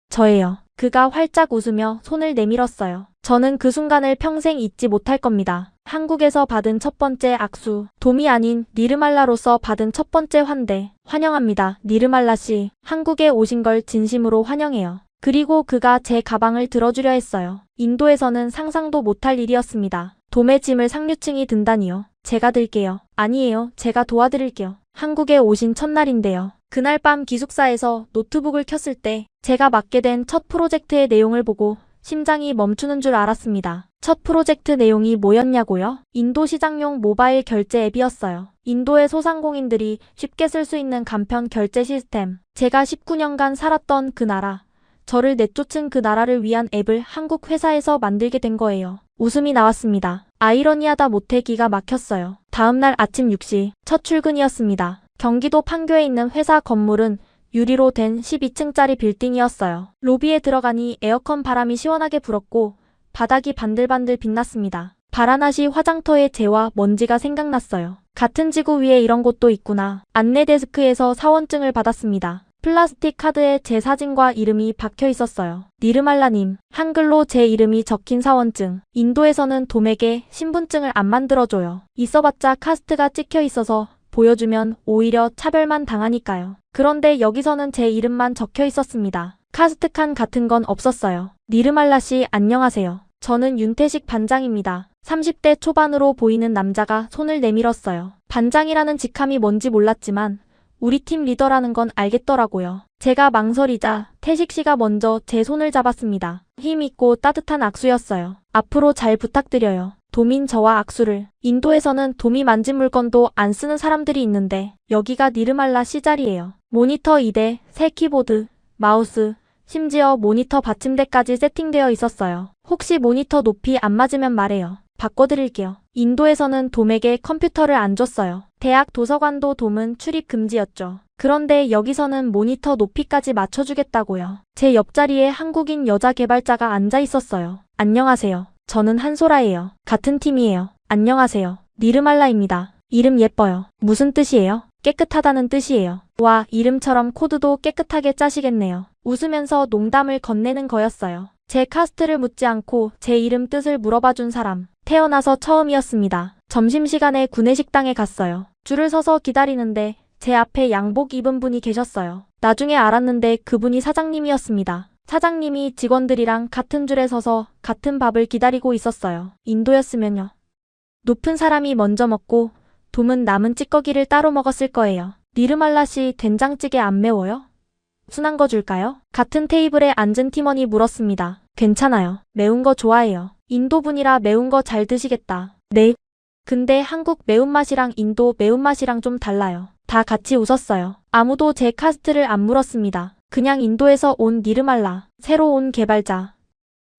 저예요. 그가 활짝 웃으며 손을 내밀었어요. 저는 그 순간을 평생 잊지 못할 겁니다. 한국에서 받은 첫 번째 악수. 돔이 아닌 니르말라로서 받은 첫 번째 환대. 환영합니다. 니르말라 씨. 한국에 오신 걸 진심으로 환영해요. 그리고 그가 제 가방을 들어주려 했어요. 인도에서는 상상도 못할 일이었습니다. 돔의 짐을 상류층이 든다니요. 제가 들게요. 아니에요. 제가 도와드릴게요. 한국에 오신 첫날인데요. 그날 밤 기숙사에서 노트북을 켰을 때 제가 맡게 된 첫 프로젝트의 내용을 보고 심장이 멈추는 줄 알았습니다. 첫 프로젝트 내용이 뭐였냐고요? 인도 시장용 모바일 결제 앱이었어요. 인도의 소상공인들이 쉽게 쓸 수 있는 간편 결제 시스템. 제가 19년간 살았던 그 나라, 저를 내쫓은 그 나라를 위한 앱을 한국 회사에서 만들게 된 거예요. 웃음이 나왔습니다. 아이러니하다 못해 기가 막혔어요. 다음날 아침 6시, 첫 출근이었습니다. 경기도 판교에 있는 회사 건물은 유리로 된 12층짜리 빌딩이었어요. 로비에 들어가니 에어컨 바람이 시원하게 불었고 바닥이 반들반들 빛났습니다. 바라나시 화장터의 재와 먼지가 생각났어요. 같은 지구 위에 이런 곳도 있구나. 안내 데스크에서 사원증을 받았습니다. 플라스틱 카드에 제 사진과 이름이 박혀 있었어요. 니르말라님, 한글로 제 이름이 적힌 사원증. 인도에서는 돔에게 신분증을 안 만들어줘요. 있어봤자 카스트가 찍혀 있어서 보여주면 오히려 차별만 당하니까요. 그런데 여기서는 제 이름만 적혀 있었습니다. 카스트 칸 같은 건 없었어요. 니르말라 씨 안녕하세요. 저는 윤태식 반장입니다. 30대 초반으로 보이는 남자가 손을 내밀었어요. 반장이라는 직함이 뭔지 몰랐지만 우리 팀 리더라는 건 알겠더라고요. 제가 망설이자 태식 씨가 먼저 제 손을 잡았습니다. 힘 있고 따뜻한 악수였어요. 앞으로 잘 부탁드려요. 돔인 저와 악수를. 인도에서는 돔이 만진 물건도 안 쓰는 사람들이 있는데 여기가 니르말라 씨 자리예요. 모니터 2대, 새 키보드, 마우스, 심지어 모니터 받침대까지 세팅되어 있었어요. 혹시 모니터 높이 안 맞으면 말해요. 바꿔드릴게요. 인도에서는 돔에게 컴퓨터를 안 줬어요. 대학 도서관도 돔은 출입 금지였죠. 그런데 여기서는 모니터 높이까지 맞춰주겠다고요. 제 옆자리에 한국인 여자 개발자가 앉아 있었어요. 안녕하세요. 저는 한소라예요. 같은 팀이에요. 안녕하세요. 니르말라입니다. 이름 예뻐요. 무슨 뜻이에요? 깨끗하다는 뜻이에요. 와, 이름처럼 코드도 깨끗하게 짜시겠네요. 웃으면서 농담을 건네는 거였어요. 제 카스트를 묻지 않고 제 이름 뜻을 물어봐준 사람. 태어나서 처음이었습니다. 점심시간에 구내식당에 갔어요. 줄을 서서 기다리는데 제 앞에 양복 입은 분이 계셨어요. 나중에 알았는데 그분이 사장님이었습니다. 사장님이 직원들이랑 같은 줄에 서서 같은 밥을 기다리고 있었어요. 인도였으면요. 높은 사람이 먼저 먹고 돔은 남은 찌꺼기를 따로 먹었을 거예요. 니르말라 씨 된장찌개 안 매워요? 순한 거 줄까요? 같은 테이블에 앉은 팀원이 물었습니다. 괜찮아요. 매운 거 좋아해요. 인도분이라 매운 거 잘 드시겠다. 네. 근데 한국 매운맛이랑 인도 매운맛이랑 좀 달라요. 다 같이 웃었어요. 아무도 제 카스트를 안 물었습니다. 그냥 인도에서 온 니르말라, 새로 온 개발자.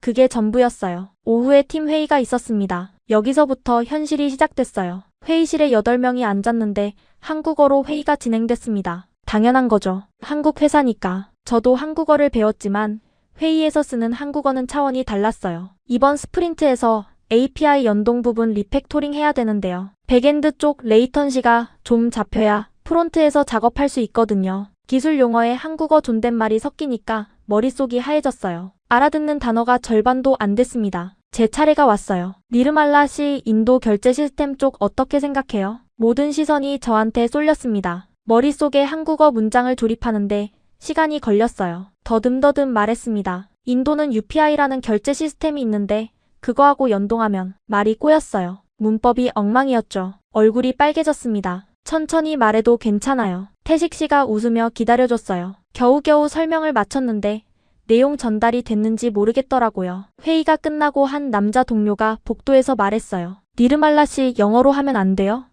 그게 전부였어요. 오후에 팀 회의가 있었습니다. 여기서부터 현실이 시작됐어요. 회의실에 8명이 앉았는데 한국어로 회의가 진행됐습니다. 당연한 거죠. 한국 회사니까. 저도 한국어를 배웠지만 회의에서 쓰는 한국어는 차원이 달랐어요. 이번 스프린트에서 API 연동 부분 리팩토링 해야 되는데요. 백엔드 쪽 레이턴시가 좀 잡혀야 프론트에서 작업할 수 있거든요. 기술 용어에 한국어 존댓말이 섞이니까 머릿속이 하얘졌어요. 알아듣는 단어가 절반도 안 됐습니다. 제 차례가 왔어요. 니르말라 씨 인도 결제 시스템 쪽 어떻게 생각해요? 모든 시선이 저한테 쏠렸습니다. 머릿속에 한국어 문장을 조립하는데 시간이 걸렸어요. 더듬더듬 말했습니다. 인도는 UPI라는 결제 시스템이 있는데 그거하고 연동하면 말이 꼬였어요. 문법이 엉망이었죠. 얼굴이 빨개졌습니다. 천천히 말해도 괜찮아요. 태식 씨가 웃으며 기다려줬어요. 겨우겨우 설명을 마쳤는데 내용 전달이 됐는지 모르겠더라고요. 회의가 끝나고 한 남자 동료가 복도에서 말했어요. 니르말라 씨 영어로 하면 안 돼요?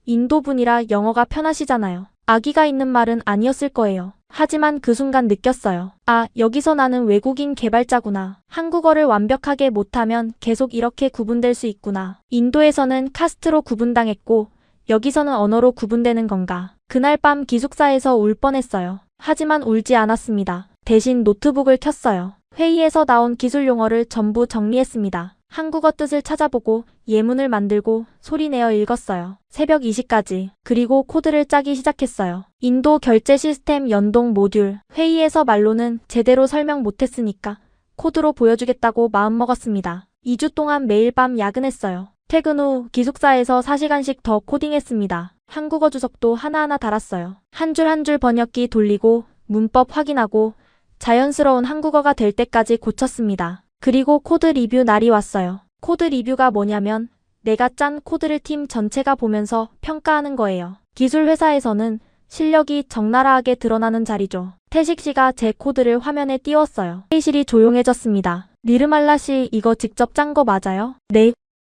인도분이라 영어가 편하시잖아요. 악의가 있는 말은 아니었을 거예요. 하지만 그 순간 느꼈어요. 아, 여기서 나는 외국인 개발자구나. 한국어를 완벽하게 못하면 계속 이렇게 구분될 수 있구나. 인도에서는 카스트로 구분당했고 여기서는 언어로 구분되는 건가. 그날 밤 기숙사에서 울 뻔했어요. 하지만 울지 않았습니다. 대신 노트북을 켰어요. 회의에서 나온 기술 용어를 전부 정리했습니다. 한국어 뜻을 찾아보고 예문을 만들고 소리내어 읽었어요. 새벽 2시까지. 그리고 코드를 짜기 시작했어요. 인도 결제 시스템 연동 모듈. 회의에서 말로는 제대로 설명 못했으니까 코드로 보여주겠다고 마음먹었습니다. 2주 동안 매일 밤 야근했어요. 퇴근 후 기숙사에서 4시간씩 더 코딩했습니다. 한국어 주석도 하나하나 달았어요. 한 줄 한 줄 번역기 돌리고 문법 확인하고 자연스러운 한국어가 될 때까지 고쳤습니다. 그리고 코드 리뷰 날이 왔어요. 코드 리뷰가 뭐냐면 내가 짠 코드를 팀 전체가 보면서 평가하는 거예요. 기술 회사에서는 실력이 적나라하게 드러나는 자리죠. 태식 씨가 제 코드를 화면에 띄웠어요. 회의실이 조용해졌습니다. 니르말라 씨 이거 직접 짠 거 맞아요? 네.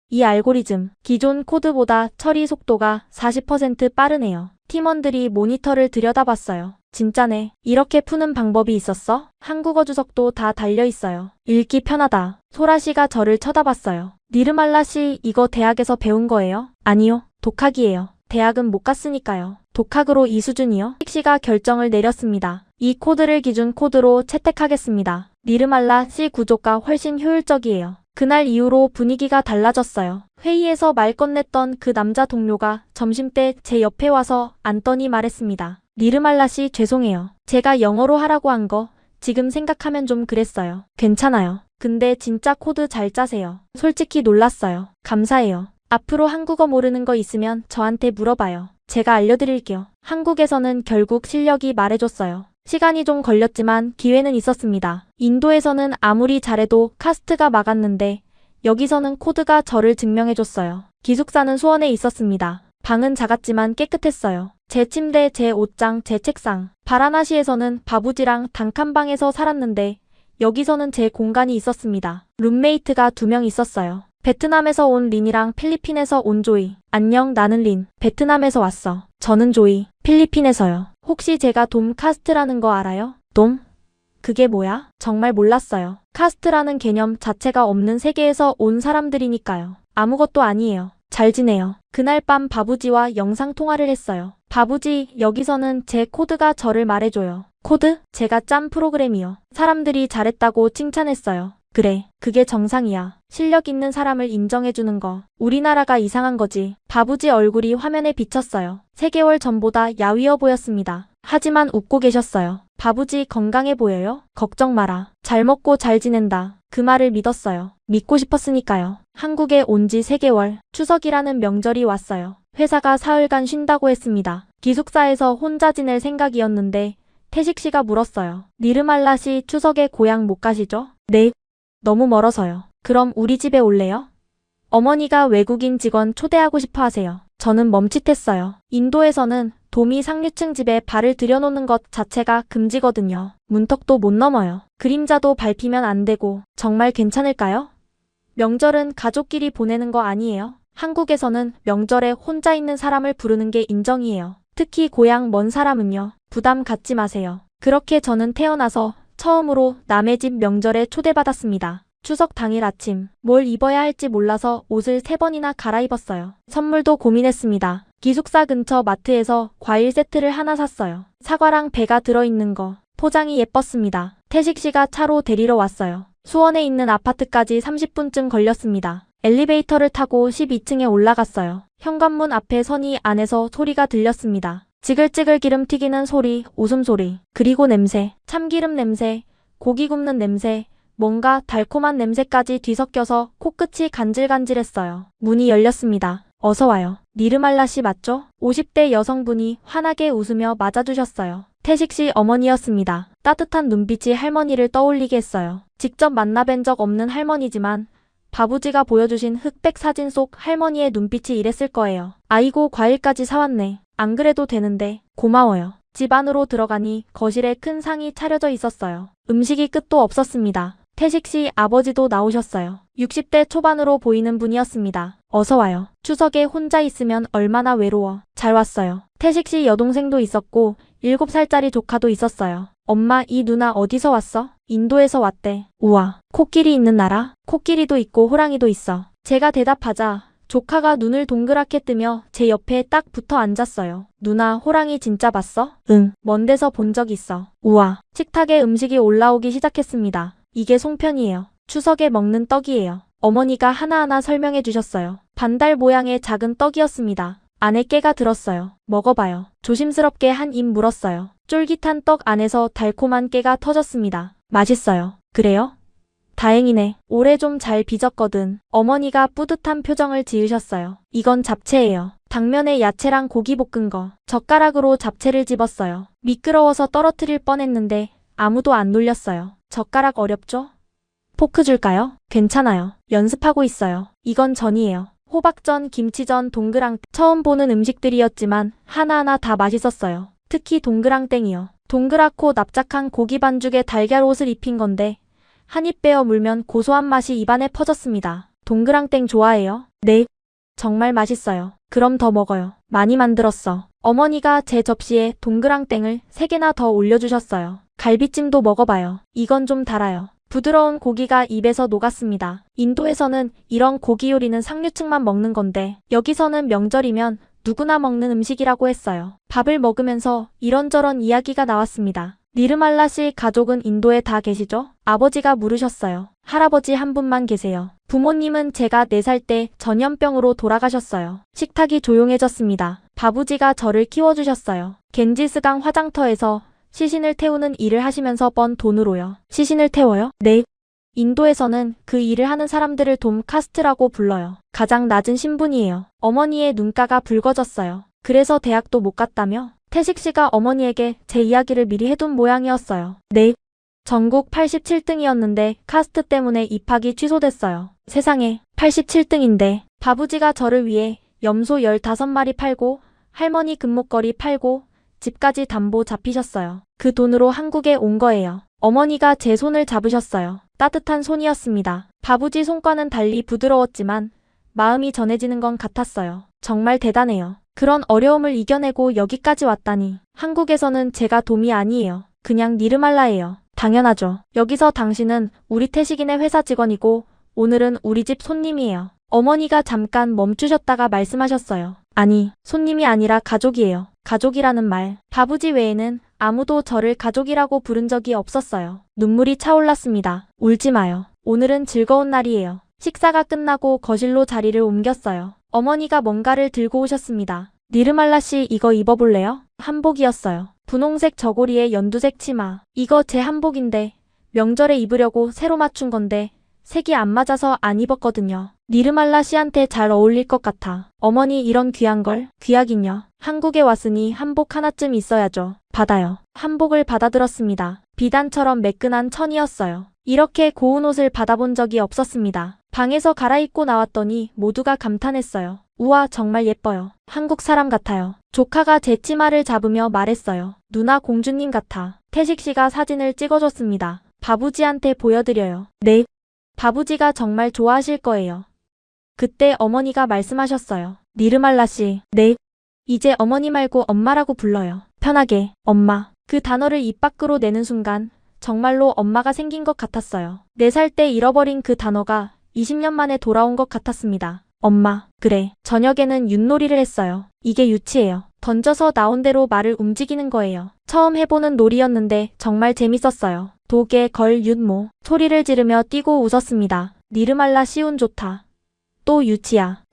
이 알고리즘, 기존 코드보다 처리 속도가 40% 빠르네요. 팀원들이 모니터를 들여다봤어요. 진짜네. 이렇게 푸는 방법이 있었어? 한국어 주석도 다 달려있어요. 읽기 편하다. 소라 씨가 저를 쳐다봤어요. 니르말라 씨 이거 대학에서 배운 거예요? 아니요. 독학이에요. 대학은 못 갔으니까요. 독학으로 이 수준이요? 태식 씨가 결정을 내렸습니다. 이 코드를 기준 코드로 채택하겠습니다. 니르말라 씨 구조가 훨씬 효율적이에요. 그날 이후로 분위기가 달라졌어요. 회의에서 말 건넸던 그 남자 동료가 점심때 제 옆에 와서 앉더니 말했습니다. 니르말라 씨 죄송해요. 제가 영어로 하라고 한 거 지금 생각하면 좀 그랬어요. 괜찮아요. 근데 진짜 코드 잘 짜세요. 솔직히 놀랐어요. 감사해요. 앞으로 한국어 모르는 거 있으면 저한테 물어봐요. 제가 알려드릴게요. 한국에서는 결국 실력이 말해줬어요. 시간이 좀 걸렸지만 기회는 있었습니다. 인도에서는 아무리 잘해도 카스트가 막았는데 여기서는 코드가 저를 증명해줬어요. 기숙사는 수원에 있었습니다. 방은 작았지만 깨끗했어요. 제 침대, 제 옷장, 제 책상. 바라나시에서는 바부지랑 단칸방에서 살았는데 여기서는 제 공간이 있었습니다. 룸메이트가 2명 있었어요. 베트남에서 온 린이랑 필리핀에서 온 조이. 안녕, 나는 린. 베트남에서 왔어. 저는 조이. 필리핀에서요. 혹시 제가 돔 카스트라는 거 알아요? 돔? 그게 뭐야? 정말 몰랐어요. 카스트라는 개념 자체가 없는 세계에서 온 사람들이니까요. 아무것도 아니에요. 잘 지내요. 그날 밤 바부지와 영상통화를 했어요. 바부지, 여기서는 제 코드가 저를 말해줘요. 코드? 제가 짠 프로그램이요. 사람들이 잘했다고 칭찬했어요. 그래, 그게 정상이야. 실력 있는 사람을 인정해주는 거. 우리나라가 이상한 거지. 바부지 얼굴이 화면에 비쳤어요. 3개월 전보다 야위어 보였습니다. 하지만 웃고 계셨어요. 바부지 건강해 보여요? 걱정 마라. 잘 먹고 잘 지낸다. 그 말을 믿었어요. 믿고 싶었으니까요. 한국에 온 지 3개월, 추석이라는 명절이 왔어요. 회사가 사흘간 쉰다고 했습니다. 기숙사에서 혼자 지낼 생각이었는데 태식 씨가 물었어요. 니르말라 씨 추석에 고향 못 가시죠? 네. 너무 멀어서요. 그럼 우리 집에 올래요? 어머니가 외국인 직원 초대하고 싶어 하세요. 저는 멈칫했어요. 인도에서는 도미 상류층 집에 발을 들여놓는 것 자체가 금지거든요. 문턱도 못 넘어요. 그림자도 밟히면 안 되고. 정말 괜찮을까요? 명절은 가족끼리 보내는 거 아니에요? 한국에서는 명절에 혼자 있는 사람을 부르는 게 인정이에요. 특히 고향 먼 사람은요. 부담 갖지 마세요. 그렇게 저는 태어나서 처음으로 남의 집 명절에 초대받았습니다. 추석 당일 아침, 뭘 입어야 할지 몰라서 옷을 3번이나 갈아입었어요. 선물도 고민했습니다. 기숙사 근처 마트에서 과일 세트를 하나 샀어요. 사과랑 배가 들어있는 거. 포장이 예뻤습니다. 태식 씨가 차로 데리러 왔어요. 수원에 있는 아파트까지 30분쯤 걸렸습니다. 엘리베이터를 타고 12층에 올라갔어요. 현관문 앞에 서니 안에서 소리가 들렸습니다. 지글지글 기름 튀기는 소리, 웃음소리, 그리고 냄새, 참기름 냄새, 고기 굽는 냄새, 뭔가 달콤한 냄새까지 뒤섞여서 코끝이 간질간질했어요. 문이 열렸습니다. 어서 와요. 니르말라 씨 맞죠? 50대 여성분이 환하게 웃으며 맞아주셨어요. 태식 씨 어머니였습니다. 따뜻한 눈빛이 할머니를 떠올리게 했어요. 직접 만나뵌 적 없는 할머니지만 바부지가 보여주신 흑백 사진 속 할머니의 눈빛이 이랬을 거예요. 아이고, 과일까지 사왔네. 안 그래도 되는데. 고마워요. 집 안으로 들어가니 거실에 큰 상이 차려져 있었어요. 음식이 끝도 없었습니다. 태식 씨 아버지도 나오셨어요. 60대 초반으로 보이는 분이었습니다. 어서 와요. 추석에 혼자 있으면 얼마나 외로워. 잘 왔어요. 태식 씨 여동생도 있었고 7살짜리 조카도 있었어요. 엄마, 이 누나 어디서 왔어? 인도에서 왔대. 우와, 코끼리 있는 나라? 코끼리도 있고 호랑이도 있어. 제가 대답하자 조카가 눈을 동그랗게 뜨며 제 옆에 딱 붙어 앉았어요. 누나, 호랑이 진짜 봤어? 응, 먼 데서 본 적 있어. 우와. 식탁에 음식이 올라오기 시작했습니다. 이게 송편이에요. 추석에 먹는 떡이에요. 어머니가 하나하나 설명해 주셨어요. 반달 모양의 작은 떡이었습니다. 안에 깨가 들었어요. 먹어봐요. 조심스럽게 한 입 물었어요. 쫄깃한 떡 안에서 달콤한 깨가 터졌습니다. 맛있어요. 그래요? 다행이네. 올해 좀 잘 빚었거든. 어머니가 뿌듯한 표정을 지으셨어요. 이건 잡채예요. 당면에 야채랑 고기 볶은 거. 젓가락으로 잡채를 집었어요. 미끄러워서 떨어뜨릴 뻔했는데 아무도 안 놀렸어요. 젓가락 어렵죠? 포크 줄까요? 괜찮아요. 연습하고 있어요. 이건 전이에요. 호박전, 김치전, 동그랑 처음 보는 음식들이었지만 하나하나 다 맛있었어요. 특히 동그랑땡이요. 동그랗고 납작한 고기 반죽에 달걀 옷을 입힌 건데 한 입 베어 물면 고소한 맛이 입안에 퍼졌습니다. 동그랑땡 좋아해요? 네. 정말 맛있어요. 그럼 더 먹어요. 많이 만들었어. 어머니가 제 접시에 동그랑땡을 3개나 더 올려주셨어요. 갈비찜도 먹어봐요. 이건 좀 달아요. 부드러운 고기가 입에서 녹았습니다. 인도에서는 이런 고기 요리는 상류층만 먹는 건데 여기서는 명절이면 누구나 먹는 음식이라고 했어요. 밥을 먹으면서 이런저런 이야기가 나왔습니다. 니르말라 씨 가족은 인도에 다 계시죠? 아버지가 물으셨어요. 할아버지 한 분만 계세요. 부모님은 제가 4살 때 전염병으로 돌아가셨어요. 식탁이 조용해졌습니다. 바부지가 저를 키워주셨어요. 겐지스강 화장터에서 시신을 태우는 일을 하시면서 번 돈으로요. 시신을 태워요? 네. 인도에서는 그 일을 하는 사람들을 돔 카스트라고 불러요. 가장 낮은 신분이에요. 어머니의 눈가가 붉어졌어요. 그래서 대학도 못 갔다며? 태식 씨가 어머니에게 제 이야기를 미리 해둔 모양이었어요. 네. 전국 87등이었는데 카스트 때문에 입학이 취소됐어요. 세상에, 87등인데 바부지가 저를 위해 염소 15마리 팔고 할머니 금목걸이 팔고 집까지 담보 잡히셨어요. 그 돈으로 한국에 온 거예요. 어머니가 제 손을 잡으셨어요. 따뜻한 손이었습니다. 바부지 손과는 달리 부드러웠지만 마음이 전해지는 건 같았어요. 정말 대단해요. 그런 어려움을 이겨내고 여기까지 왔다니. 한국에서는 제가 돔이 아니에요. 그냥 니르말라예요. 당연하죠. 여기서 당신은 우리 태식이네 회사 직원이고 오늘은 우리 집 손님이에요. 어머니가 잠깐 멈추셨다가 말씀하셨어요. 아니, 손님이 아니라 가족이에요. 가족이라는 말. 바부지 외에는 아무도 저를 가족이라고 부른 적이 없었어요. 눈물이 차올랐습니다. 울지 마요. 오늘은 즐거운 날이에요. 식사가 끝나고 거실로 자리를 옮겼어요. 어머니가 뭔가를 들고 오셨습니다. 니르말라 씨, 이거 입어볼래요? 한복이었어요. 분홍색 저고리에 연두색 치마. 이거 제 한복인데 명절에 입으려고 새로 맞춘 건데 색이 안 맞아서 안 입었거든요. 니르말라 씨한테 잘 어울릴 것 같아. 어머니, 이런 귀한 걸? 귀하긴요. 한국에 왔으니 한복 하나쯤 있어야죠. 받아요. 한복을 받아들었습니다. 비단처럼 매끈한 천이었어요. 이렇게 고운 옷을 받아본 적이 없었습니다. 방에서 갈아입고 나왔더니 모두가 감탄했어요. 우와, 정말 예뻐요. 한국 사람 같아요. 조카가 제 치마를 잡으며 말했어요. 누나 공주님 같아. 태식 씨가 사진을 찍어줬습니다. 바부지한테 보여드려요. 네. 바부지가 정말 좋아하실 거예요. 그때 어머니가 말씀하셨어요. 니르말라 씨. 네. 이제 어머니 말고 엄마라고 불러요. 편하게. 엄마. 그 단어를 입 밖으로 내는 순간 정말로 엄마가 생긴 것 같았어요. 4살 때 잃어버린 그 단어가 20년 만에 돌아온 것 같았습니다. 엄마. 그래. 저녁에는 윷놀이를 했어요. 이게 유치예요. 던져서 나온 대로 말을 움직이는 거예요. 처음 해보는 놀이였는데 정말 재밌었어요. 도개, 걸, 윷모. 소리를 지르며 뛰고 웃었습니다. 니르말라 씨운 좋다. 또 유치야.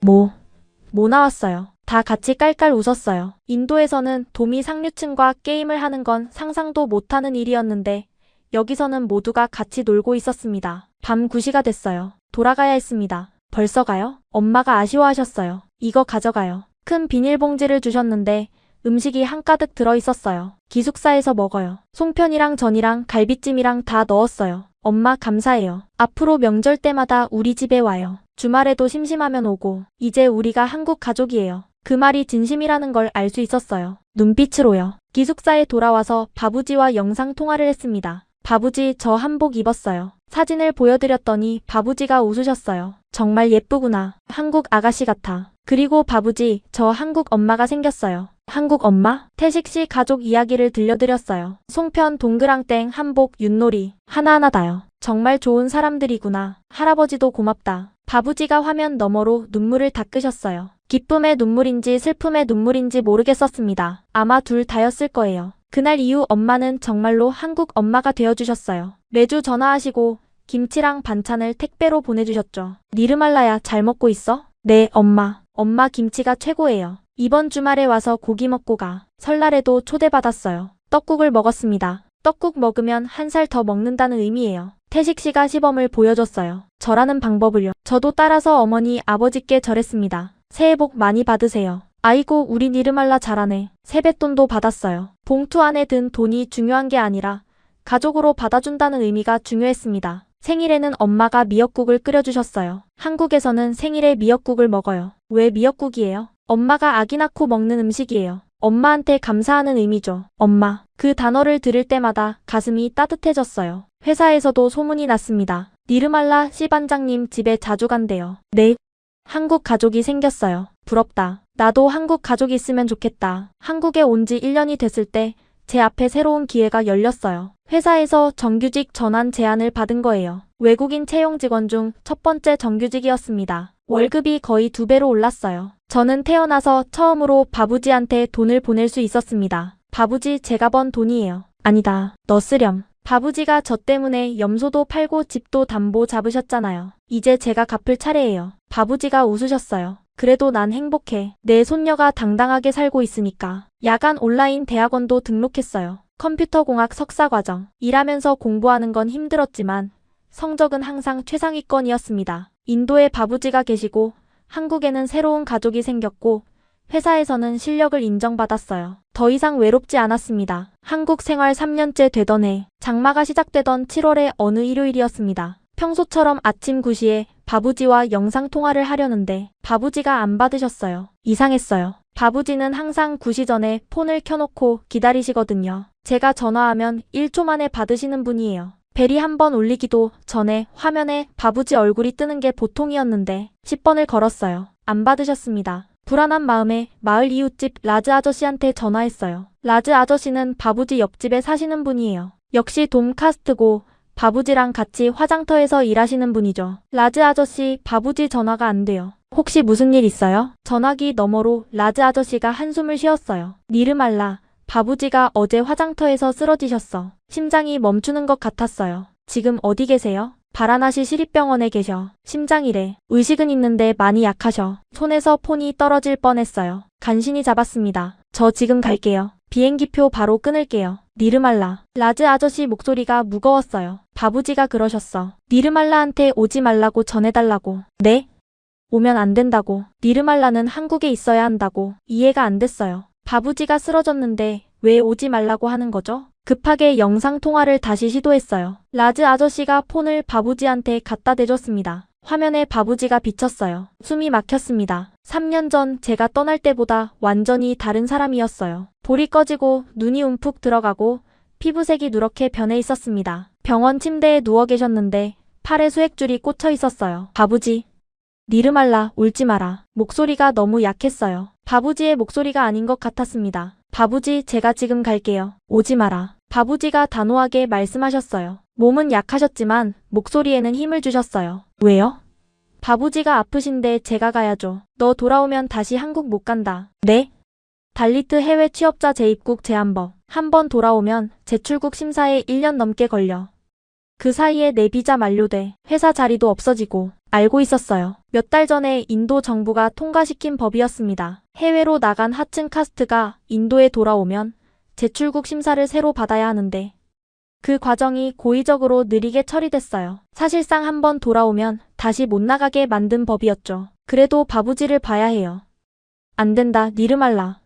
뭐 나왔어요. 다 같이 깔깔 웃었어요. 인도에서는 도미 상류층과 게임을 하는 건 상상도 못하는 일이었는데 여기서는 모두가 같이 놀고 있었습니다. 밤 9시가 됐어요. 돌아가야 했습니다. 벌써 가요? 엄마가 아쉬워하셨어요. 이거 가져가요. 큰 비닐봉지를 주셨는데 음식이 한가득 들어있었어요. 기숙사에서 먹어요. 송편이랑 전이랑 갈비찜이랑 다 넣었어요. 엄마 감사해요. 앞으로 명절 때마다 우리 집에 와요. 주말에도 심심하면 오고. 이제 우리가 한국 가족이에요. 그 말이 진심이라는 걸 알 수 있었어요. 눈빛으로요. 기숙사에 돌아와서 바부지와 영상 통화를 했습니다. 바부지, 저 한복 입었어요. 사진을 보여드렸더니 바부지가 웃으셨어요. 정말 예쁘구나. 한국 아가씨 같아. 그리고 바부지, 저 한국 엄마가 생겼어요. 한국 엄마? 태식 씨 가족 이야기를 들려드렸어요. 송편, 동그랑땡, 한복, 윷놀이. 하나하나 다요. 정말 좋은 사람들이구나. 할아버지도 고맙다. 바부지가 화면 너머로 눈물을 닦으셨어요. 기쁨의 눈물인지 슬픔의 눈물인지 모르겠었습니다. 아마 둘 다였을 거예요. 그날 이후 엄마는 정말로 한국 엄마가 되어주셨어요. 매주 전화하시고 김치랑 반찬을 택배로 보내주셨죠. 니르말라야, 잘 먹고 있어? 네, 엄마. 엄마 김치가 최고예요. 이번 주말에 와서 고기 먹고 가. 설날에도 초대받았어요. 떡국을 먹었습니다. 떡국 먹으면 1살 더 먹는다는 의미예요. 태식 씨가 시범을 보여줬어요. 절하는 방법을요. 저도 따라서 어머니, 아버지께 절했습니다. 새해 복 많이 받으세요. 아이고, 우리 니르말라 잘하네. 세뱃돈도 받았어요. 봉투 안에 든 돈이 중요한 게 아니라 가족으로 받아준다는 의미가 중요했습니다. 생일에는 엄마가 미역국을 끓여주셨어요. 한국에서는 생일에 미역국을 먹어요. 왜 미역국이에요? 엄마가 아기 낳고 먹는 음식이에요. 엄마한테 감사하는 의미죠. 엄마. 그 단어를 들을 때마다 가슴이 따뜻해졌어요. 회사에서도 소문이 났습니다. 니르말라 씨 반장님 집에 자주 간대요. 네. 한국 가족이 생겼어요. 부럽다. 나도 한국 가족이 있으면 좋겠다. 한국에 온 지 1년이 됐을 때 제 앞에 새로운 기회가 열렸어요. 회사에서 정규직 전환 제안을 받은 거예요. 외국인 채용 직원 중 첫 번째 정규직이었습니다. 월급이 거의 2배로 올랐어요. 저는 태어나서 처음으로 바부지한테 돈을 보낼 수 있었습니다. 바부지, 제가 번 돈이에요. 아니다. 너 쓰렴. 바부지가 저 때문에 염소도 팔고 집도 담보 잡으셨잖아요. 이제 제가 갚을 차례예요. 바부지가 웃으셨어요. 그래도 난 행복해. 내 손녀가 당당하게 살고 있으니까. 야간 온라인 대학원도 등록했어요. 컴퓨터공학 석사과정. 일하면서 공부하는 건 힘들었지만 성적은 항상 최상위권이었습니다. 인도에 바부지가 계시고 한국에는 새로운 가족이 생겼고 회사에서는 실력을 인정받았어요. 더 이상 외롭지 않았습니다. 한국 생활 3년째 되던 해, 장마가 시작되던 7월의 어느 일요일이었습니다. 평소처럼 아침 9시에 바부지와 영상통화를 하려는데 바부지가 안 받으셨어요. 이상했어요. 바부지는 항상 9시 전에 폰을 켜놓고 기다리시거든요. 제가 전화하면 1초 만에 받으시는 분이에요. 벨이 한 번 울리기도 전에 화면에 바부지 얼굴이 뜨는 게 보통이었는데 10번을 걸었어요. 안 받으셨습니다. 불안한 마음에 마을 이웃집 라즈 아저씨한테 전화했어요. 라즈 아저씨는 바부지 옆집에 사시는 분이에요. 역시 돔카스트고 바부지랑 같이 화장터에서 일하시는 분이죠. 라즈 아저씨, 바부지 전화가 안 돼요. 혹시 무슨 일 있어요? 전화기 너머로 라즈 아저씨가 한숨을 쉬었어요. 니르말라, 바부지가 어제 화장터에서 쓰러지셨어. 심장이 멈추는 것 같았어요. 지금 어디 계세요? 바라나시 시립병원에 계셔. 심장이래. 의식은 있는데 많이 약하셔. 손에서 폰이 떨어질 뻔했어요. 간신히 잡았습니다. 저 지금 갈게요. 비행기표 바로 끊을게요. 니르말라. 라즈 아저씨 목소리가 무거웠어요. 바부지가 그러셨어. 니르말라한테 오지 말라고 전해달라고. 네? 오면 안 된다고. 니르말라는 한국에 있어야 한다고. 이해가 안 됐어요. 바부지가 쓰러졌는데 왜 오지 말라고 하는 거죠? 급하게 영상통화를 다시 시도했어요. 라즈 아저씨가 폰을 바부지한테 갖다 대줬습니다. 화면에 바부지가 비쳤어요. 숨이 막혔습니다. 3년 전 제가 떠날 때보다 완전히 다른 사람이었어요. 볼이 꺼지고 눈이 움푹 들어가고 피부색이 누렇게 변해 있었습니다. 병원 침대에 누워 계셨는데 팔에 수액줄이 꽂혀 있었어요. 바부지. 니르말라, 울지 마라. 목소리가 너무 약했어요. 바부지의 목소리가 아닌 것 같았습니다. 바부지, 제가 지금 갈게요. 오지 마라. 바부지가 단호하게 말씀하셨어요. 몸은 약하셨지만 목소리에는 힘을 주셨어요. 왜요? 바부지가 아프신데 제가 가야죠. 너 돌아오면 다시 한국 못 간다. 네? 달리트 해외 취업자 재입국 제한법. 한 번 돌아오면 재출국 심사에 1년 넘게 걸려. 그 사이에 내 비자 만료돼. 회사 자리도 없어지고. 알고 있었어요. 몇 달 전에 인도 정부가 통과시킨 법이었습니다. 해외로 나간 하층 카스트가 인도에 돌아오면 재출국 심사를 새로 받아야 하는데 그 과정이 고의적으로 느리게 처리됐어요. 사실상 한 번 돌아오면 다시 못 나가게 만든 법이었죠. 그래도 바부지를 봐야 해요. 안 된다, 니르말라.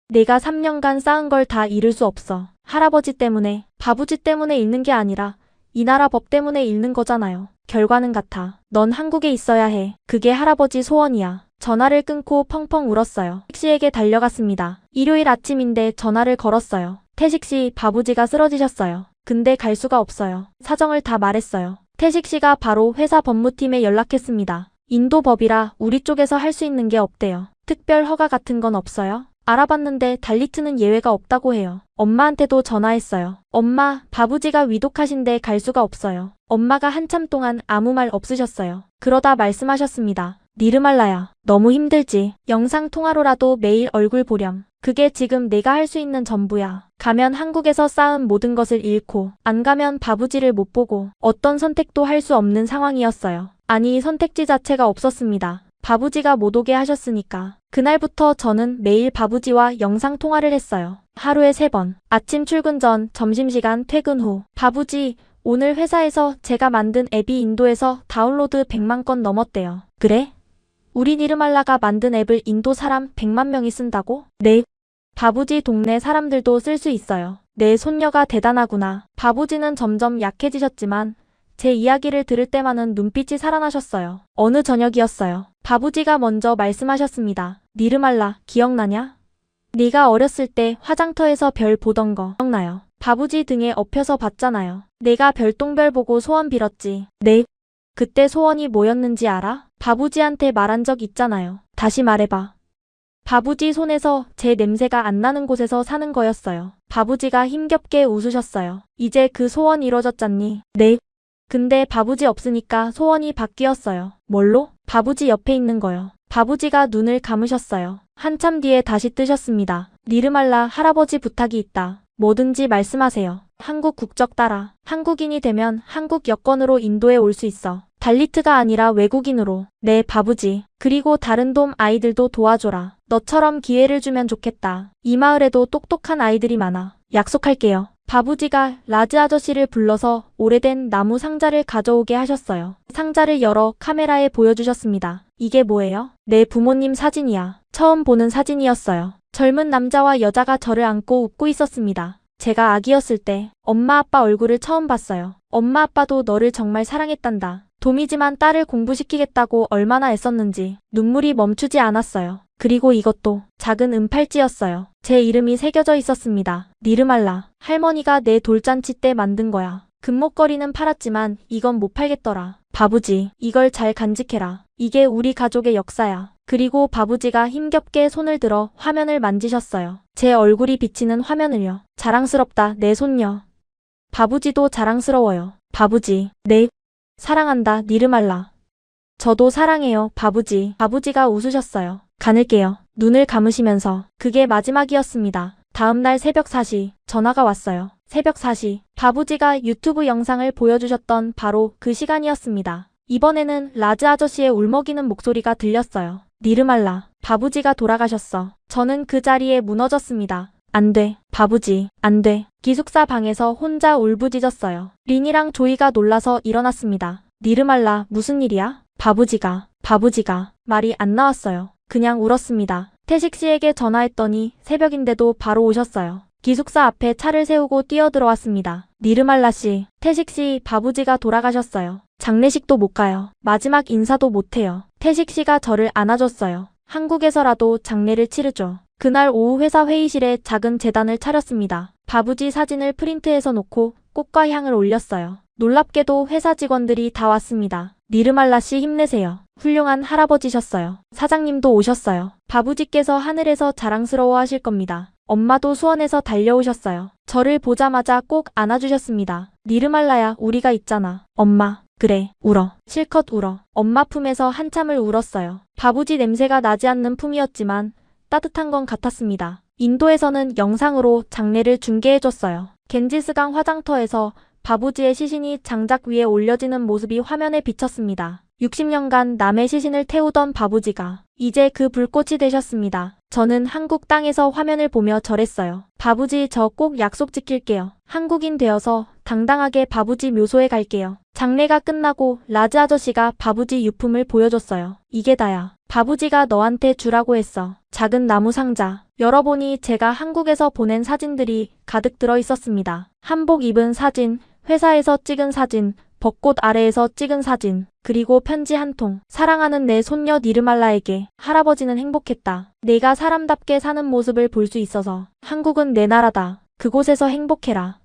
내가 3년간 쌓은 걸 다 잃을 수 없어. 할아버지 때문에, 바부지 때문에 잃는 게 아니라 이 나라 법 때문에 잃는 거잖아요. 결과는 같아. 넌 한국에 있어야 해. 그게 할아버지 소원이야. 전화를 끊고 펑펑 울었어요. 택시에게 달려갔습니다. 일요일 아침인데 전화를 걸었어요. 태식씨, 바부지가 쓰러지셨어요. 근데 갈 수가 없어요. 사정을 다 말했어요. 태식씨가 바로 회사 법무팀에 연락했습니다. 인도 법이라 우리 쪽에서 할 수 있는 게 없대요. 특별 허가 같은 건 없어요? 알아봤는데 달리트는 예외가 없다고 해요. 엄마한테도 전화했어요. 엄마, 바부지가 위독하신데 갈 수가 없어요. 엄마가 한참 동안 아무 말 없으셨어요. 그러다 말씀하셨습니다. 니르말라야, 너무 힘들지. 영상통화로라도 매일 얼굴 보렴. 그게 지금 내가 할 수 있는 전부야. 가면 한국에서 쌓은 모든 것을 잃고, 안 가면 바부지를 못 보고 어떤 선택도 할 수 없는 상황이었어요. 아니, 선택지 자체가 없었습니다. 바부지가 못 오게 하셨으니까. 그날부터 저는 매일 바부지와 영상통화를 했어요. 하루에 3번. 아침 출근 전, 점심시간, 퇴근 후. 바부지, 오늘 회사에서 제가 만든 앱이 인도에서 다운로드 100만 건 넘었대요. 그래? 우리 니르말라가 만든 앱을 인도 사람 100만 명이 쓴다고? 네. 바부지 동네 사람들도 쓸 수 있어요. 내 손녀가 대단하구나. 바부지는 점점 약해지셨지만 제 이야기를 들을 때만은 눈빛이 살아나셨어요. 어느 저녁이었어요. 바부지가 먼저 말씀하셨습니다. 니르말라, 기억나냐? 네가 어렸을 때 화장터에서 별 보던 거 기억나요? 바부지 등에 엎여서 봤잖아요. 내가 별똥별 보고 소원 빌었지. 네. 그때 소원이 뭐였는지 알아? 바부지한테 말한 적 있잖아요. 다시 말해봐. 바부지 손에서 제 냄새가 안 나는 곳에서 사는 거였어요. 바부지가 힘겹게 웃으셨어요. 이제 그 소원 이뤄졌잖니? 네. 근데 바부지 없으니까 소원이 바뀌었어요. 뭘로? 바부지 옆에 있는 거요. 바부지가 눈을 감으셨어요. 한참 뒤에 다시 뜨셨습니다. 니르말라, 할아버지 부탁이 있다. 뭐든지 말씀하세요. 한국 국적 따라. 한국인이 되면 한국 여권으로 인도에 올 수 있어. 달리트가 아니라 외국인으로. 네, 바부지. 그리고 다른 돔 아이들도 도와줘라. 너처럼 기회를 주면 좋겠다. 이 마을에도 똑똑한 아이들이 많아. 약속할게요. 바부지가 라즈 아저씨를 불러서 오래된 나무 상자를 가져오게 하셨어요. 상자를 열어 카메라에 보여주셨습니다. 이게 뭐예요? 내 부모님 사진이야. 처음 보는 사진이었어요. 젊은 남자와 여자가 저를 안고 웃고 있었습니다. 제가 아기였을 때 엄마 아빠 얼굴을 처음 봤어요. 엄마 아빠도 너를 정말 사랑했단다. 돔이지만 딸을 공부시키겠다고 얼마나 애썼는지 눈물이 멈추지 않았어요. 그리고 이것도 작은 은팔찌였어요. 제 이름이 새겨져 있었습니다. 니르말라. 할머니가 내 돌잔치 때 만든 거야. 금목걸이는 팔았지만 이건 못 팔겠더라. 바부지, 이걸 잘 간직해라. 이게 우리 가족의 역사야. 그리고 바부지가 힘겹게 손을 들어 화면을 만지셨어요. 제 얼굴이 비치는 화면을요. 자랑스럽다, 내 손녀. 바부지도 자랑스러워요. 바부지, 네. 사랑한다, 니르말라. 저도 사랑해요, 바부지. 바부지가 웃으셨어요. 가늘게요. 눈을 감으시면서. 그게 마지막이었습니다. 다음날 새벽 4시 전화가 왔어요. 새벽 4시 바부지가 유튜브 영상을 보여주셨던 바로 그 시간이었습니다. 이번에는 라즈 아저씨의 울먹이는 목소리가 들렸어요. 니르말라, 바부지가 돌아가셨어. 저는 그 자리에 무너졌습니다. 안 돼, 바부지, 안 돼. 기숙사 방에서 혼자 울부짖었어요. 린이랑 조이가 놀라서 일어났습니다. 니르말라, 무슨 일이야? 바부지가 말이 안 나왔어요. 그냥 울었습니다. 태식 씨에게 전화했더니 새벽인데도 바로 오셨어요. 기숙사 앞에 차를 세우고 뛰어들어왔습니다. 니르말라 씨, 태식 씨, 바부지가 돌아가셨어요. 장례식도 못 가요. 마지막 인사도 못 해요. 태식 씨가 저를 안아줬어요. 한국에서라도 장례를 치르죠. 그날 오후 회사 회의실에 작은 재단을 차렸습니다. 바부지 사진을 프린트해서 놓고 꽃과 향을 올렸어요. 놀랍게도 회사 직원들이 다 왔습니다. 니르말라 씨 힘내세요. 훌륭한 할아버지셨어요. 사장님도 오셨어요. 바부지께서 하늘에서 자랑스러워 하실 겁니다. 엄마도 수원에서 달려오셨어요. 저를 보자마자 꼭 안아주셨습니다. 니르말라야, 우리가 있잖아. 엄마. 그래, 울어. 실컷 울어. 엄마 품에서 한참을 울었어요. 바부지 냄새가 나지 않는 품이었지만 따뜻한 건 같았습니다. 인도에서는 영상으로 장례를 중계해줬어요. 겐지스강 화장터에서 바부지의 시신이 장작 위에 올려지는 모습이 화면에 비쳤습니다. 60년간 남의 시신을 태우던 바부지가 이제 그 불꽃이 되셨습니다. 저는 한국 땅에서 화면을 보며 절했어요. 바부지, 저 꼭 약속 지킬게요. 한국인 되어서 당당하게 바부지 묘소에 갈게요. 장례가 끝나고 라즈 아저씨가 바부지 유품을 보여줬어요. 이게 다야. 바부지가 너한테 주라고 했어. 작은 나무 상자. 열어보니 제가 한국에서 보낸 사진들이 가득 들어 있었습니다. 한복 입은 사진, 회사에서 찍은 사진, 벚꽃 아래에서 찍은 사진, 그리고 편지 한 통. 사랑하는 내 손녀 니르말라에게 할아버지는 행복했다. 내가 사람답게 사는 모습을 볼 수 있어서. 한국은 내 나라다. 그곳에서 행복해라.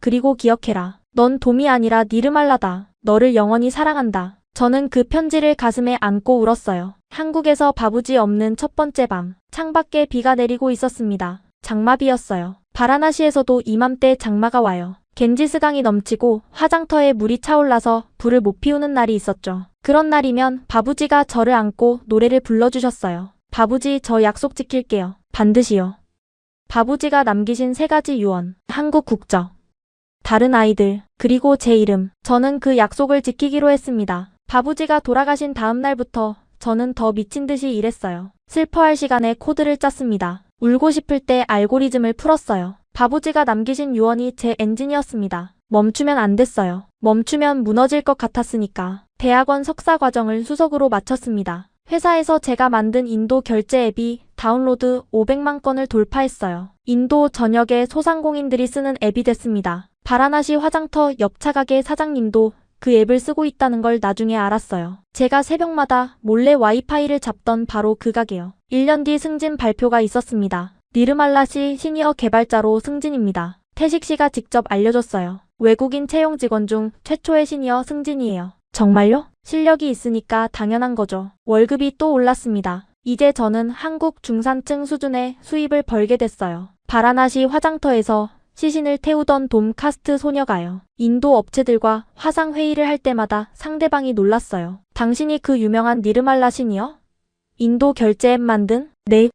그리고 기억해라. 넌 돔이 아니라 니르말라다. 너를 영원히 사랑한다. 저는 그 편지를 가슴에 안고 울었어요. 한국에서 바부지 없는 첫 번째 밤. 창밖에 비가 내리고 있었습니다. 장마비였어요. 바라나시에서도 이맘때 장마가 와요. 겐지스강이 넘치고 화장터에 물이 차올라서 불을 못 피우는 날이 있었죠. 그런 날이면 바부지가 저를 안고 노래를 불러주셨어요. 바부지, 저 약속 지킬게요. 반드시요. 바부지가 남기신 3가지 유언. 한국 국적. 다른 아이들. 그리고 제 이름. 저는 그 약속을 지키기로 했습니다. 바부지가 돌아가신 다음 날부터 저는 더 미친 듯이 일했어요. 슬퍼할 시간에 코드를 짰습니다. 울고 싶을 때 알고리즘을 풀었어요. 바부지가 남기신 유언이 제 엔진이었습니다. 멈추면 안 됐어요. 멈추면 무너질 것 같았으니까. 대학원 석사 과정을 수석으로 마쳤습니다. 회사에서 제가 만든 인도 결제 앱이 다운로드 500만 건을 돌파했어요. 인도 전역의 소상공인들이 쓰는 앱이 됐습니다. 바라나시 화장터 옆 차가게 사장님도 그 앱을 쓰고 있다는 걸 나중에 알았어요. 제가 새벽마다 몰래 와이파이를 잡던 바로 그 가게요. 1년 뒤 승진 발표가 있었습니다. 니르말라 씨 시니어 개발자로 승진입니다. 태식 씨가 직접 알려줬어요. 외국인 채용 직원 중 최초의 시니어 승진이에요. 정말요? 실력이 있으니까 당연한 거죠. 월급이 또 올랐습니다. 이제 저는 한국 중산층 수준의 수입을 벌게 됐어요. 바라나시 화장터에서 시신을 태우던 돔 카스트 소녀가요. 인도 업체들과 화상 회의를 할 때마다 상대방이 놀랐어요. 당신이 그 유명한 니르말라 신이요? 인도 결제 앱 만든? 네.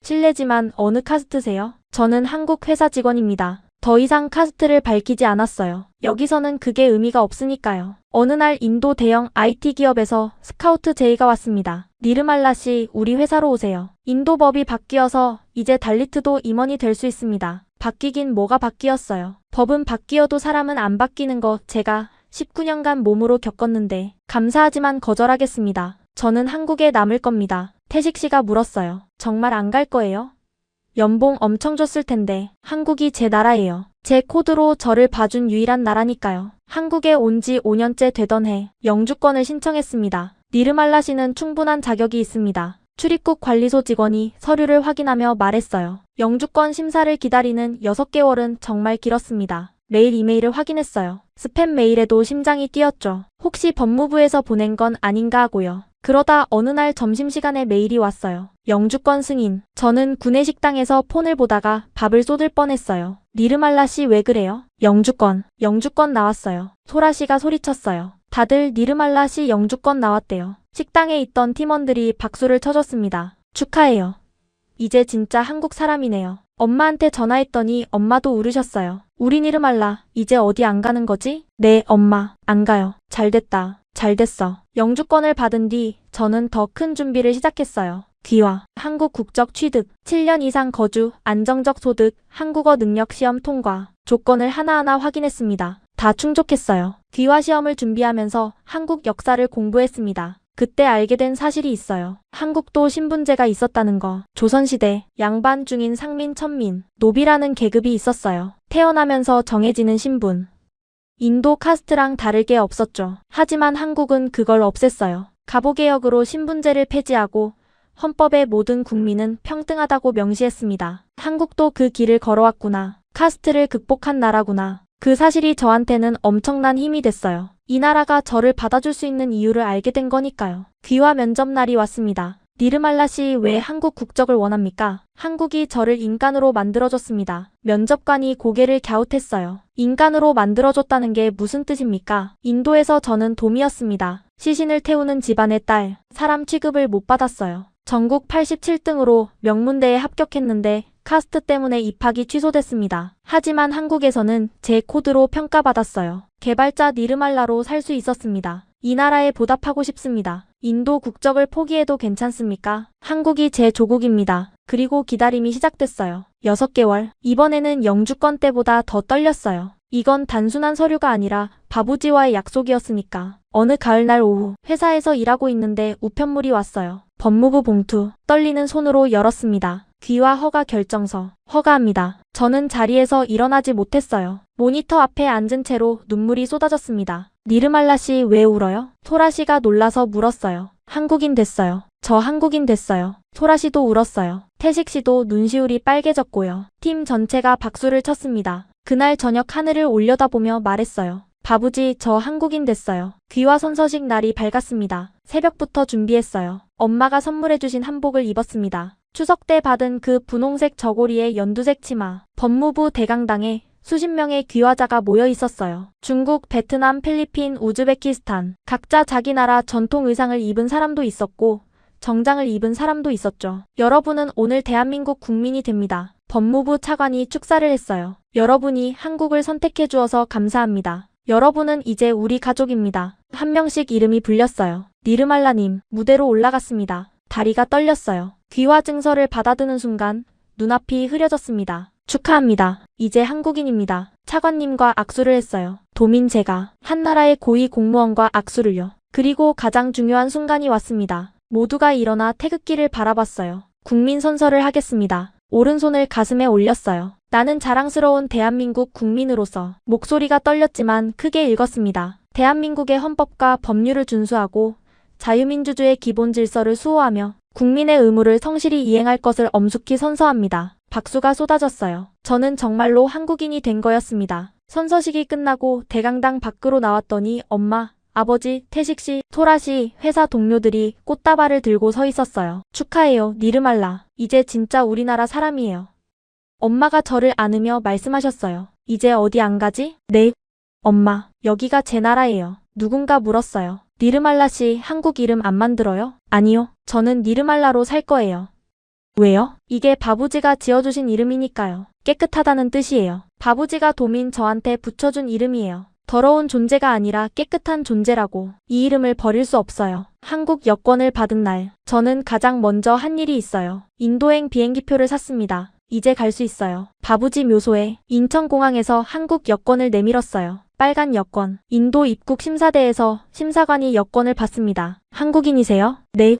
실례지만 어느 카스트세요? 저는 한국 회사 직원입니다. 더 이상 카스트를 밝히지 않았어요. 여기서는 그게 의미가 없으니까요. 어느 날 인도 대형 IT 기업에서 스카우트 제의가 왔습니다. 니르말라 씨, 우리 회사로 오세요. 인도 법이 바뀌어서 이제 달리트도 임원이 될 수 있습니다. 바뀌긴 뭐가 바뀌었어요. 법은 바뀌어도 사람은 안 바뀌는 거 제가 19년간 몸으로 겪었는데 감사하지만 거절하겠습니다. 저는 한국에 남을 겁니다. 태식 씨가 물었어요. 정말 안 갈 거예요? 연봉 엄청 줬을 텐데 한국이 제 나라예요. 제 코드로 저를 봐준 유일한 나라니까요. 한국에 온 지 5년째 되던 해 영주권을 신청했습니다. 니르말라 씨는 충분한 자격이 있습니다. 출입국 관리소 직원이 서류를 확인하며 말했어요. 영주권 심사를 기다리는 6개월은 정말 길었습니다. 매일 이메일을 확인했어요. 스팸 메일에도 심장이 뛰었죠. 혹시 법무부에서 보낸 건 아닌가 하고요. 그러다 어느 날 점심시간에 메일이 왔어요. 영주권 승인. 저는 구내식당에서 폰을 보다가 밥을 쏟을 뻔했어요. 니르말라 씨 왜 그래요? 영주권 나왔어요. 소라 씨가 소리쳤어요. 다들 니르말라 씨 영주권 나왔대요. 식당에 있던 팀원들이 박수를 쳐줬습니다. 축하해요. 이제 진짜 한국 사람이네요. 엄마한테 전화했더니 엄마도 울으셨어요. 우리 니르말라, 이제 어디 안 가는 거지? 네, 엄마, 안 가요. 잘됐다. 잘됐어. 영주권을 받은 뒤 저는 더 큰 준비를 시작했어요. 귀화, 한국 국적 취득, 7년 이상 거주, 안정적 소득, 한국어 능력 시험 통과. 조건을 하나하나 확인했습니다. 다 충족했어요. 귀화 시험을 준비하면서 한국 역사를 공부했습니다. 그때 알게 된 사실이 있어요. 한국도 신분제가 있었다는 거. 조선시대 양반 중인 상민, 천민, 노비라는 계급이 있었어요. 태어나면서 정해지는 신분. 인도 카스트랑 다를 게 없었죠. 하지만 한국은 그걸 없앴어요. 갑오개혁으로 신분제를 폐지하고 헌법에 모든 국민은 평등하다고 명시했습니다. 한국도 그 길을 걸어왔구나. 카스트를 극복한 나라구나. 그 사실이 저한테는 엄청난 힘이 됐어요. 이 나라가 저를 받아줄 수 있는 이유를 알게 된 거니까요. 귀화 면접 날이 왔습니다. 니르말라 씨 왜 한국 국적을 원합니까? 한국이 저를 인간으로 만들어줬습니다. 면접관이 고개를 갸웃했어요. 인간으로 만들어줬다는 게 무슨 뜻입니까? 인도에서 저는 돔이었습니다. 시신을 태우는 집안의 딸, 사람 취급을 못 받았어요. 전국 87등으로 명문대에 합격했는데 카스트 때문에 입학이 취소됐습니다. 하지만 한국에서는 제 코드로 평가받았어요. 개발자 니르말라로 살 수 있었습니다. 이 나라에 보답하고 싶습니다. 인도 국적을 포기해도 괜찮습니까? 한국이 제 조국입니다. 그리고 기다림이 시작됐어요. 6개월. 이번에는 영주권 때보다 더 떨렸어요. 이건 단순한 서류가 아니라 바부지와의 약속이었으니까. 어느 가을날 오후 회사에서 일하고 있는데 우편물이 왔어요. 법무부 봉투. 떨리는 손으로 열었습니다. 귀화 허가 결정서. 허가합니다. 저는 자리에서 일어나지 못했어요. 모니터 앞에 앉은 채로 눈물이 쏟아졌습니다. 니르말라 씨 왜 울어요? 소라 씨가 놀라서 물었어요. 한국인 됐어요. 저 한국인 됐어요. 소라 씨도 울었어요. 태식 씨도 눈시울이 빨개졌고요. 팀 전체가 박수를 쳤습니다. 그날 저녁 하늘을 올려다보며 말했어요. 바부지, 저 한국인 됐어요. 귀화 선서식 날이 밝았습니다. 새벽부터 준비했어요. 엄마가 선물해주신 한복을 입었습니다. 추석 때 받은 그 분홍색 저고리에 연두색 치마. 법무부 대강당에 수십 명의 귀화자가 모여 있었어요. 중국, 베트남, 필리핀, 우즈베키스탄. 각자 자기 나라 전통 의상을 입은 사람도 있었고 정장을 입은 사람도 있었죠. 여러분은 오늘 대한민국 국민이 됩니다. 법무부 차관이 축사를 했어요. 여러분이 한국을 선택해 주어서 감사합니다. 여러분은 이제 우리 가족입니다. 한 명씩 이름이 불렸어요. 니르말라님, 무대로 올라갔습니다. 다리가 떨렸어요. 귀화 증서를 받아드는 순간 눈앞이 흐려졌습니다. 축하합니다. 이제 한국인입니다. 차관님과 악수를 했어요. 도민 제가 한 나라의 고위 공무원과 악수를요. 그리고 가장 중요한 순간이 왔습니다. 모두가 일어나 태극기를 바라봤어요. 국민 선서를 하겠습니다. 오른손을 가슴에 올렸어요. 나는 자랑스러운 대한민국 국민으로서. 목소리가 떨렸지만 크게 읽었습니다. 대한민국의 헌법과 법률을 준수하고 자유민주주의 기본 질서를 수호하며 국민의 의무를 성실히 이행할 것을 엄숙히 선서합니다. 박수가 쏟아졌어요. 저는 정말로 한국인이 된 거였습니다. 선서식이 끝나고 대강당 밖으로 나왔더니 엄마, 아버지, 태식씨, 소라씨, 회사 동료들이 꽃다발을 들고 서 있었어요. 축하해요, 니르말라. 이제 진짜 우리나라 사람이에요. 엄마가 저를 안으며 말씀하셨어요. 이제 어디 안 가지? 네. 엄마, 여기가 제 나라예요. 누군가 물었어요. 니르말라 씨 한국 이름 안 만들어요? 아니요. 저는 니르말라로 살 거예요. 왜요? 이게 바부지가 지어주신 이름이니까요. 깨끗하다는 뜻이에요. 바부지가 도민 저한테 붙여준 이름이에요. 더러운 존재가 아니라 깨끗한 존재라고. 이 이름을 버릴 수 없어요. 한국 여권을 받은 날, 저는 가장 먼저 한 일이 있어요. 인도행 비행기표를 샀습니다. 이제 갈 수 있어요. 바부지 묘소에 인천공항에서 한국 여권을 내밀었어요. 빨간 여권. 인도 입국 심사대에서 심사관이 여권을 받습니다. 한국인이세요? 네.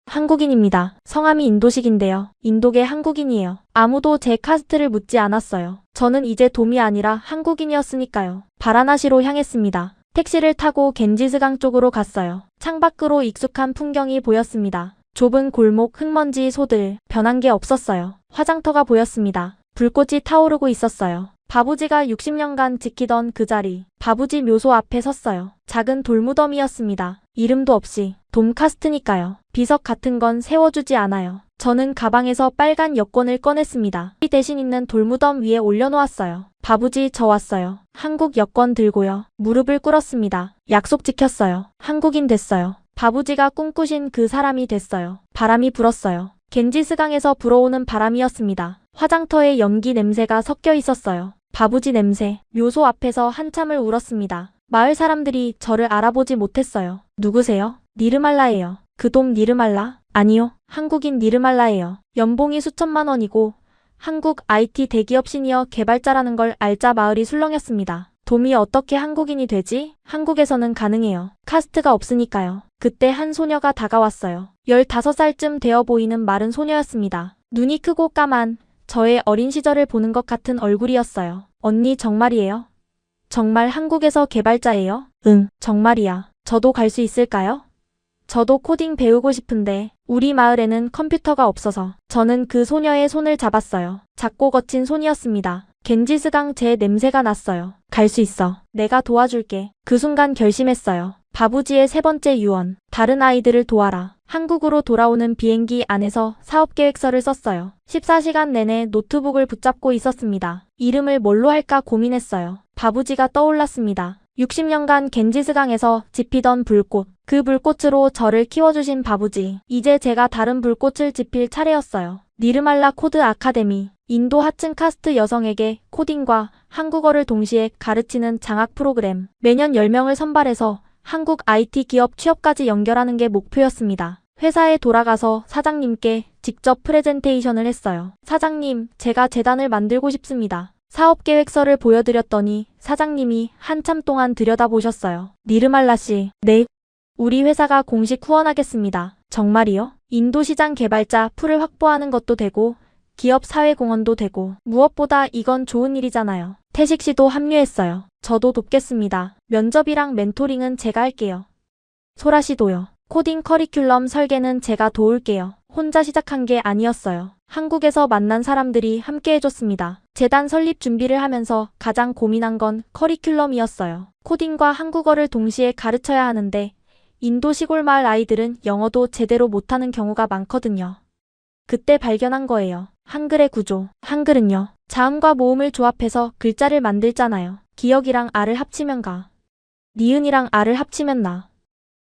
한국인입니다. 성함이 인도식인데요. 인도계 한국인이에요. 아무도 제 카스트를 묻지 않았어요. 저는 이제 돔이 아니라 한국인이었으니까요. 바라나시로 향했습니다. 택시를 타고 겐지스강 쪽으로 갔어요. 창밖으로 익숙한 풍경이 보였습니다. 좁은 골목, 흙먼지, 소들, 변한 게 없었어요. 화장터가 보였습니다. 불꽃이 타오르고 있었어요. 바부지가 60년간 지키던 그 자리, 바부지 묘소 앞에 섰어요. 작은 돌무덤이었습니다. 이름도 없이, 돔카스트니까요. 비석 같은 건 세워주지 않아요. 저는 가방에서 빨간 여권을 꺼냈습니다. 이 대신 있는 돌무덤 위에 올려놓았어요. 바부지 저 왔어요. 한국 여권 들고요. 무릎을 꿇었습니다. 약속 지켰어요. 한국인 됐어요. 바부지가 꿈꾸신 그 사람이 됐어요. 바람이 불었어요. 겐지스강에서 불어오는 바람이었습니다. 화장터에 연기 냄새가 섞여 있었어요. 바부지 냄새. 묘소 앞에서 한참을 울었습니다. 마을 사람들이 저를 알아보지 못했어요. 누구세요? 니르말라예요. 그 돔 니르말라? 아니요. 한국인 니르말라예요. 연봉이 수천만 원이고 한국 IT 대기업 시니어 개발자라는 걸 알자 마을이 술렁였습니다. 돔이 어떻게 한국인이 되지? 한국에서는 가능해요. 카스트가 없으니까요. 그때 한 소녀가 다가왔어요. 15살쯤 되어 보이는 마른 소녀였습니다. 눈이 크고 까만, 저의 어린 시절을 보는 것 같은 얼굴이었어요. 언니 정말이에요? 정말 한국에서 개발자예요? 응, 정말이야. 저도 갈 수 있을까요? 저도 코딩 배우고 싶은데 우리 마을에는 컴퓨터가 없어서. 저는 그 소녀의 손을 잡았어요. 작고 거친 손이었습니다. 겐지스강 제 냄새가 났어요. 갈 수 있어. 내가 도와줄게. 그 순간 결심했어요. 바부지의 세 번째 유언. 다른 아이들을 도와라. 한국으로 돌아오는 비행기 안에서 사업계획서를 썼어요. 14시간 내내 노트북을 붙잡고 있었습니다. 이름을 뭘로 할까 고민했어요. 바부지가 떠올랐습니다. 60년간 겐지스강에서 지피던 불꽃. 그 불꽃으로 저를 키워주신 바부지. 이제 제가 다른 불꽃을 지필 차례였어요. 니르말라 코드 아카데미. 인도 하층 카스트 여성에게 코딩과 한국어를 동시에 가르치는 장학 프로그램. 매년 10명을 선발해서 한국 IT 기업 취업까지 연결하는 게 목표였습니다. 회사에 돌아가서 사장님께 직접 프레젠테이션을 했어요. 사장님, 제가 재단을 만들고 싶습니다. 사업계획서를 보여드렸더니 사장님이 한참 동안 들여다보셨어요. 니르말라 씨, 네. 우리 회사가 공식 후원하겠습니다. 정말이요? 인도 시장 개발자 풀을 확보하는 것도 되고 기업 사회공헌도 되고 무엇보다 이건 좋은 일이잖아요. 태식 씨도 합류했어요. 저도 돕겠습니다. 면접이랑 멘토링은 제가 할게요. 소라 씨도요. 코딩 커리큘럼 설계는 제가 도울게요. 혼자 시작한 게 아니었어요. 한국에서 만난 사람들이 함께 해줬습니다. 재단 설립 준비를 하면서 가장 고민한 건 커리큘럼이었어요. 코딩과 한국어를 동시에 가르쳐야 하는데 인도 시골 마을 아이들은 영어도 제대로 못하는 경우가 많거든요. 그때 발견한 거예요. 한글의 구조. 한글은요. 자음과 모음을 조합해서 글자를 만들잖아요. 기역이랑 아를 합치면 가. 니은이랑 아를 합치면 나.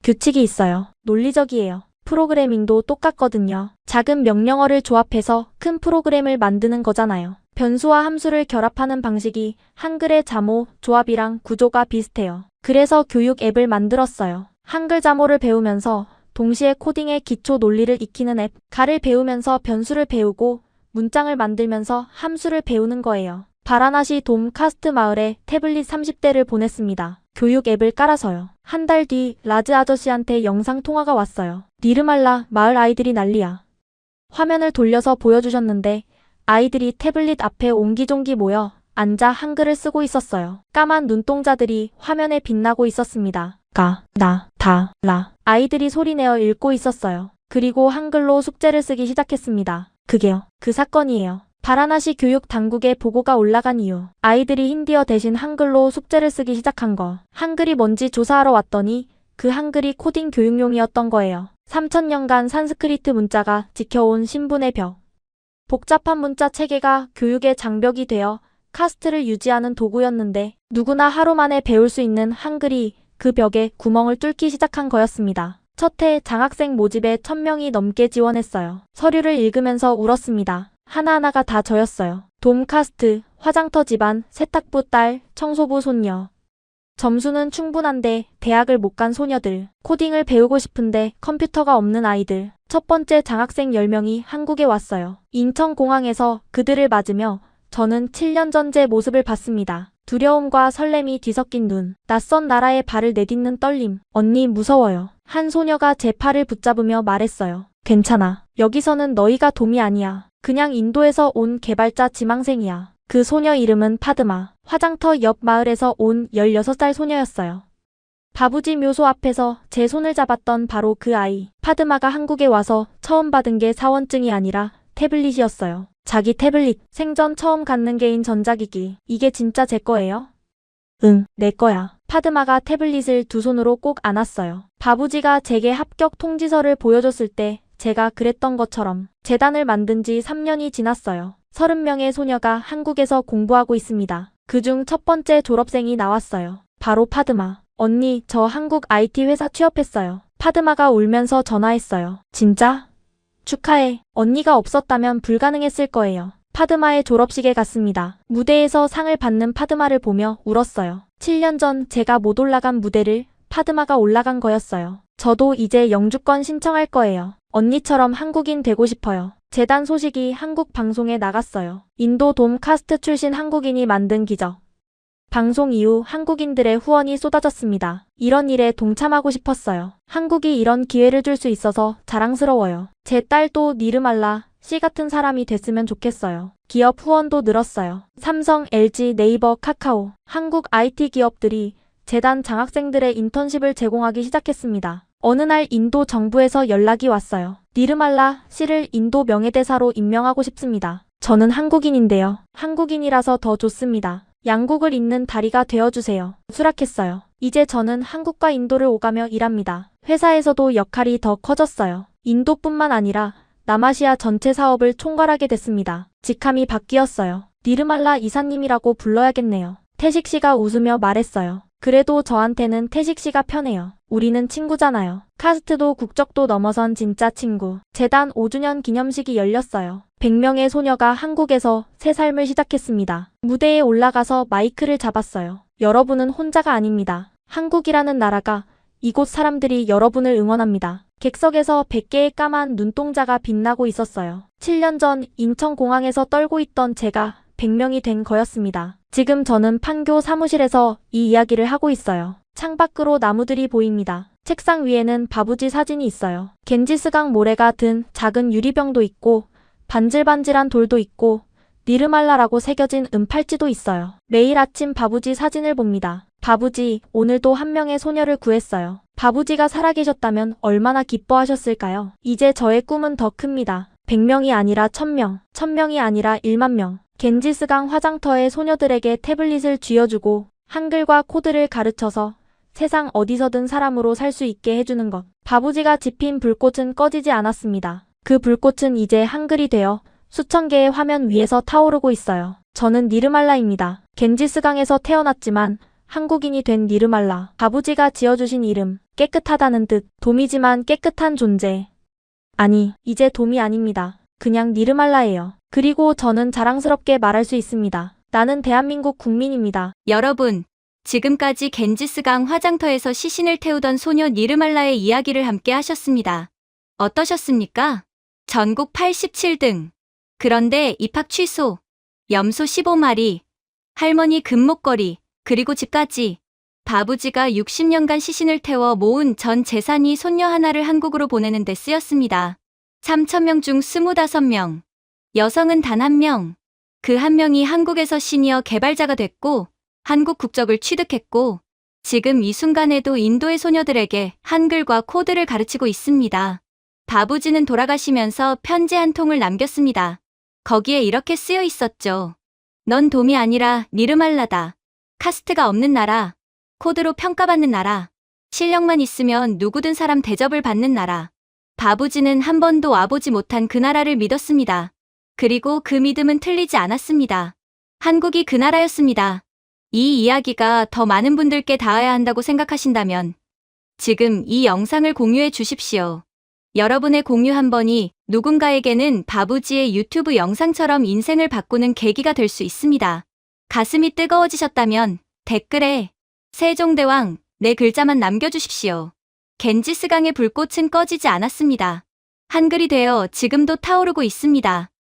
규칙이 있어요. 논리적이에요. 프로그래밍도 똑같거든요. 작은 명령어를 조합해서 큰 프로그램을 만드는 거잖아요. 변수와 함수를 결합하는 방식이 한글의 자모, 조합이랑 구조가 비슷해요. 그래서 교육 앱을 만들었어요. 한글 자모를 배우면서 동시에 코딩의 기초 논리를 익히는 앱. 가를 배우면서 변수를 배우고 문장을 만들면서 함수를 배우는 거예요. 바라나시 돔 카스트 마을에 태블릿 30대를 보냈습니다. 교육 앱을 깔아서요. 한 달 뒤 라즈 아저씨한테 영상 통화가 왔어요. 니르말라, 마을 아이들이 난리야. 화면을 돌려서 보여주셨는데 아이들이 태블릿 앞에 옹기종기 모여 앉아 한글을 쓰고 있었어요. 까만 눈동자들이 화면에 빛나고 있었습니다. 가, 나, 다, 라. 아이들이 소리내어 읽고 있었어요. 그리고 한글로 숙제를 쓰기 시작했습니다. 그게요. 그 사건이에요. 바라나시 교육 당국에 보고가 올라간 이유. 아이들이 힌디어 대신 한글로 숙제를 쓰기 시작한 거. 한글이 뭔지 조사하러 왔더니 그 한글이 코딩 교육용이었던 거예요. 3000년간 산스크리트 문자가 지켜온 신분의 벽. 복잡한 문자 체계가 교육의 장벽이 되어 카스트를 유지하는 도구였는데 누구나 하루 만에 배울 수 있는 한글이 그 벽에 구멍을 뚫기 시작한 거였습니다. 첫 해 장학생 모집에 1000명이 넘게 지원했어요. 서류를 읽으면서 울었습니다. 하나하나가 다 저였어요. 돔 카스트, 화장터 집안, 세탁부 딸, 청소부 손녀. 점수는 충분한데 대학을 못 간 소녀들, 코딩을 배우고 싶은데 컴퓨터가 없는 아이들. 첫 번째 장학생 10명이 한국에 왔어요. 인천공항에서 그들을 맞으며 저는 7년 전 제 모습을 봤습니다. 두려움과 설렘이 뒤섞인 눈, 낯선 나라에 발을 내딛는 떨림. 언니 무서워요. 한 소녀가 제 팔을 붙잡으며 말했어요. 괜찮아. 여기서는 너희가 돔이 아니야. 그냥 인도에서 온 개발자 지망생이야. 그 소녀 이름은 파드마. 화장터 옆 마을에서 온 16살 소녀였어요. 바부지 묘소 앞에서 제 손을 잡았던 바로 그 아이. 파드마가 한국에 와서 처음 받은 게 사원증이 아니라 태블릿이었어요. 자기 태블릿. 생전 처음 갖는 게인 전자기기. 이게 진짜 제 거예요? 응, 내 거야. 파드마가 태블릿을 두 손으로 꼭 안았어요. 바부지가 제게 합격 통지서를 보여줬을 때 제가 그랬던 것처럼 재단을 만든 지 3년이 지났어요. 30명의 소녀가 한국에서 공부하고 있습니다. 그중 첫 번째 졸업생이 나왔어요. 바로 파드마. 언니, 저 한국 IT 회사 취업했어요. 파드마가 울면서 전화했어요. 진짜? 축하해. 언니가 없었다면 불가능했을 거예요. 파드마의 졸업식에 갔습니다. 무대에서 상을 받는 파드마를 보며 울었어요. 7년 전 제가 못 올라간 무대를 파드마가 올라간 거였어요. 저도 이제 영주권 신청할 거예요. 언니처럼 한국인 되고 싶어요. 재단 소식이 한국 방송에 나갔어요. 인도 돔 카스트 출신 한국인이 만든 기적. 방송 이후 한국인들의 후원이 쏟아졌습니다. 이런 일에 동참하고 싶었어요. 한국이 이런 기회를 줄 수 있어서 자랑스러워요. 제 딸도 니르말라 씨 같은 사람이 됐으면 좋겠어요. 기업 후원도 늘었어요. 삼성, LG, 네이버, 카카오, 한국 IT 기업들이 재단 장학생들의 인턴십을 제공하기 시작했습니다. 어느 날 인도 정부에서 연락이 왔어요. 니르말라 씨를 인도 명예대사로 임명하고 싶습니다. 저는 한국인인데요. 한국인이라서 더 좋습니다. 양국을 잇는 다리가 되어주세요. 수락했어요. 이제 저는 한국과 인도를 오가며 일합니다. 회사에서도 역할이 더 커졌어요. 인도뿐만 아니라 남아시아 전체 사업을 총괄하게 됐습니다. 직함이 바뀌었어요. 니르말라 이사님이라고 불러야겠네요. 태식 씨가 웃으며 말했어요. 그래도 저한테는 태식 씨가 편해요. 우리는 친구잖아요. 카스트도 국적도 넘어선 진짜 친구. 재단 5주년 기념식이 열렸어요. 100명의 소녀가 한국에서 새 삶을 시작했습니다. 무대에 올라가서 마이크를 잡았어요. 여러분은 혼자가 아닙니다. 한국이라는 나라가, 이곳 사람들이 여러분을 응원합니다. 객석에서 100개의 까만 눈동자가 빛나고 있었어요. 7년 전 인천공항에서 떨고 있던 제가 100명이 된 거였습니다. 지금 저는 판교 사무실에서 이 이야기를 하고 있어요. 창밖으로 나무들이 보입니다. 책상 위에는 바부지 사진이 있어요. 겐지스강 모래가 든 작은 유리병도 있고 반질반질한 돌도 있고 니르말라라고 새겨진 은팔찌도 있어요. 매일 아침 바부지 사진을 봅니다. 바부지, 오늘도 한 명의 소녀를 구했어요. 바부지가 살아계셨다면 얼마나 기뻐하셨을까요? 이제 저의 꿈은 더 큽니다. 100명이 아니라 1000명, 1000명이 아니라 1만 명. 겐지스강 화장터의 소녀들에게 태블릿을 쥐어주고 한글과 코드를 가르쳐서 세상 어디서든 사람으로 살 수 있게 해주는 것. 바부지가 지핀 불꽃은 꺼지지 않았습니다. 그 불꽃은 이제 한글이 되어 수천 개의 화면 위에서 타오르고 있어요. 저는 니르말라입니다. 겐지스강에서 태어났지만 한국인이 된 니르말라. 바부지가 지어주신 이름, 깨끗하다는 뜻. 돔이지만 깨끗한 존재. 아니, 이제 돔이 아닙니다. 그냥 니르말라예요. 그리고 저는 자랑스럽게 말할 수 있습니다. 나는 대한민국 국민입니다. 여러분, 지금까지 겐지스강 화장터에서 시신을 태우던 소녀 니르말라의 이야기를 함께 하셨습니다. 어떠셨습니까? 전국 87등. 그런데 입학 취소, 염소 15마리, 할머니 금목걸이, 그리고 집까지. 바부지가 60년간 시신을 태워 모은 전 재산이 손녀 하나를 한국으로 보내는 데 쓰였습니다. 3,000명 중 25명. 여성은 단 1명. 그 한 명이 한국에서 시니어 개발자가 됐고 한국 국적을 취득했고 지금 이 순간에도 인도의 소녀들에게 한글과 코드를 가르치고 있습니다. 바부지는 돌아가시면서 편지 한 통을 남겼습니다. 거기에 이렇게 쓰여 있었죠. 넌 돔이 아니라 니르말라다. 카스트가 없는 나라. 코드로 평가받는 나라. 실력만 있으면 누구든 사람 대접을 받는 나라. 바부지는 한 번도 와보지 못한 그 나라를 믿었습니다. 그리고 그 믿음은 틀리지 않았습니다. 한국이 그 나라였습니다. 이 이야기가 더 많은 분들께 닿아야 한다고 생각하신다면 지금 이 영상을 공유해 주십시오. 여러분의 공유 한 번이 누군가에게는 바부지의 유튜브 영상처럼 인생을 바꾸는 계기가 될 수 있습니다. 가슴이 뜨거워지셨다면 댓글에 세종대왕 네 글자만 남겨주십시오. 겐지스강의 불꽃은 꺼지지 않았습니다. 한글이 되어 지금도 타오르고 있습니다.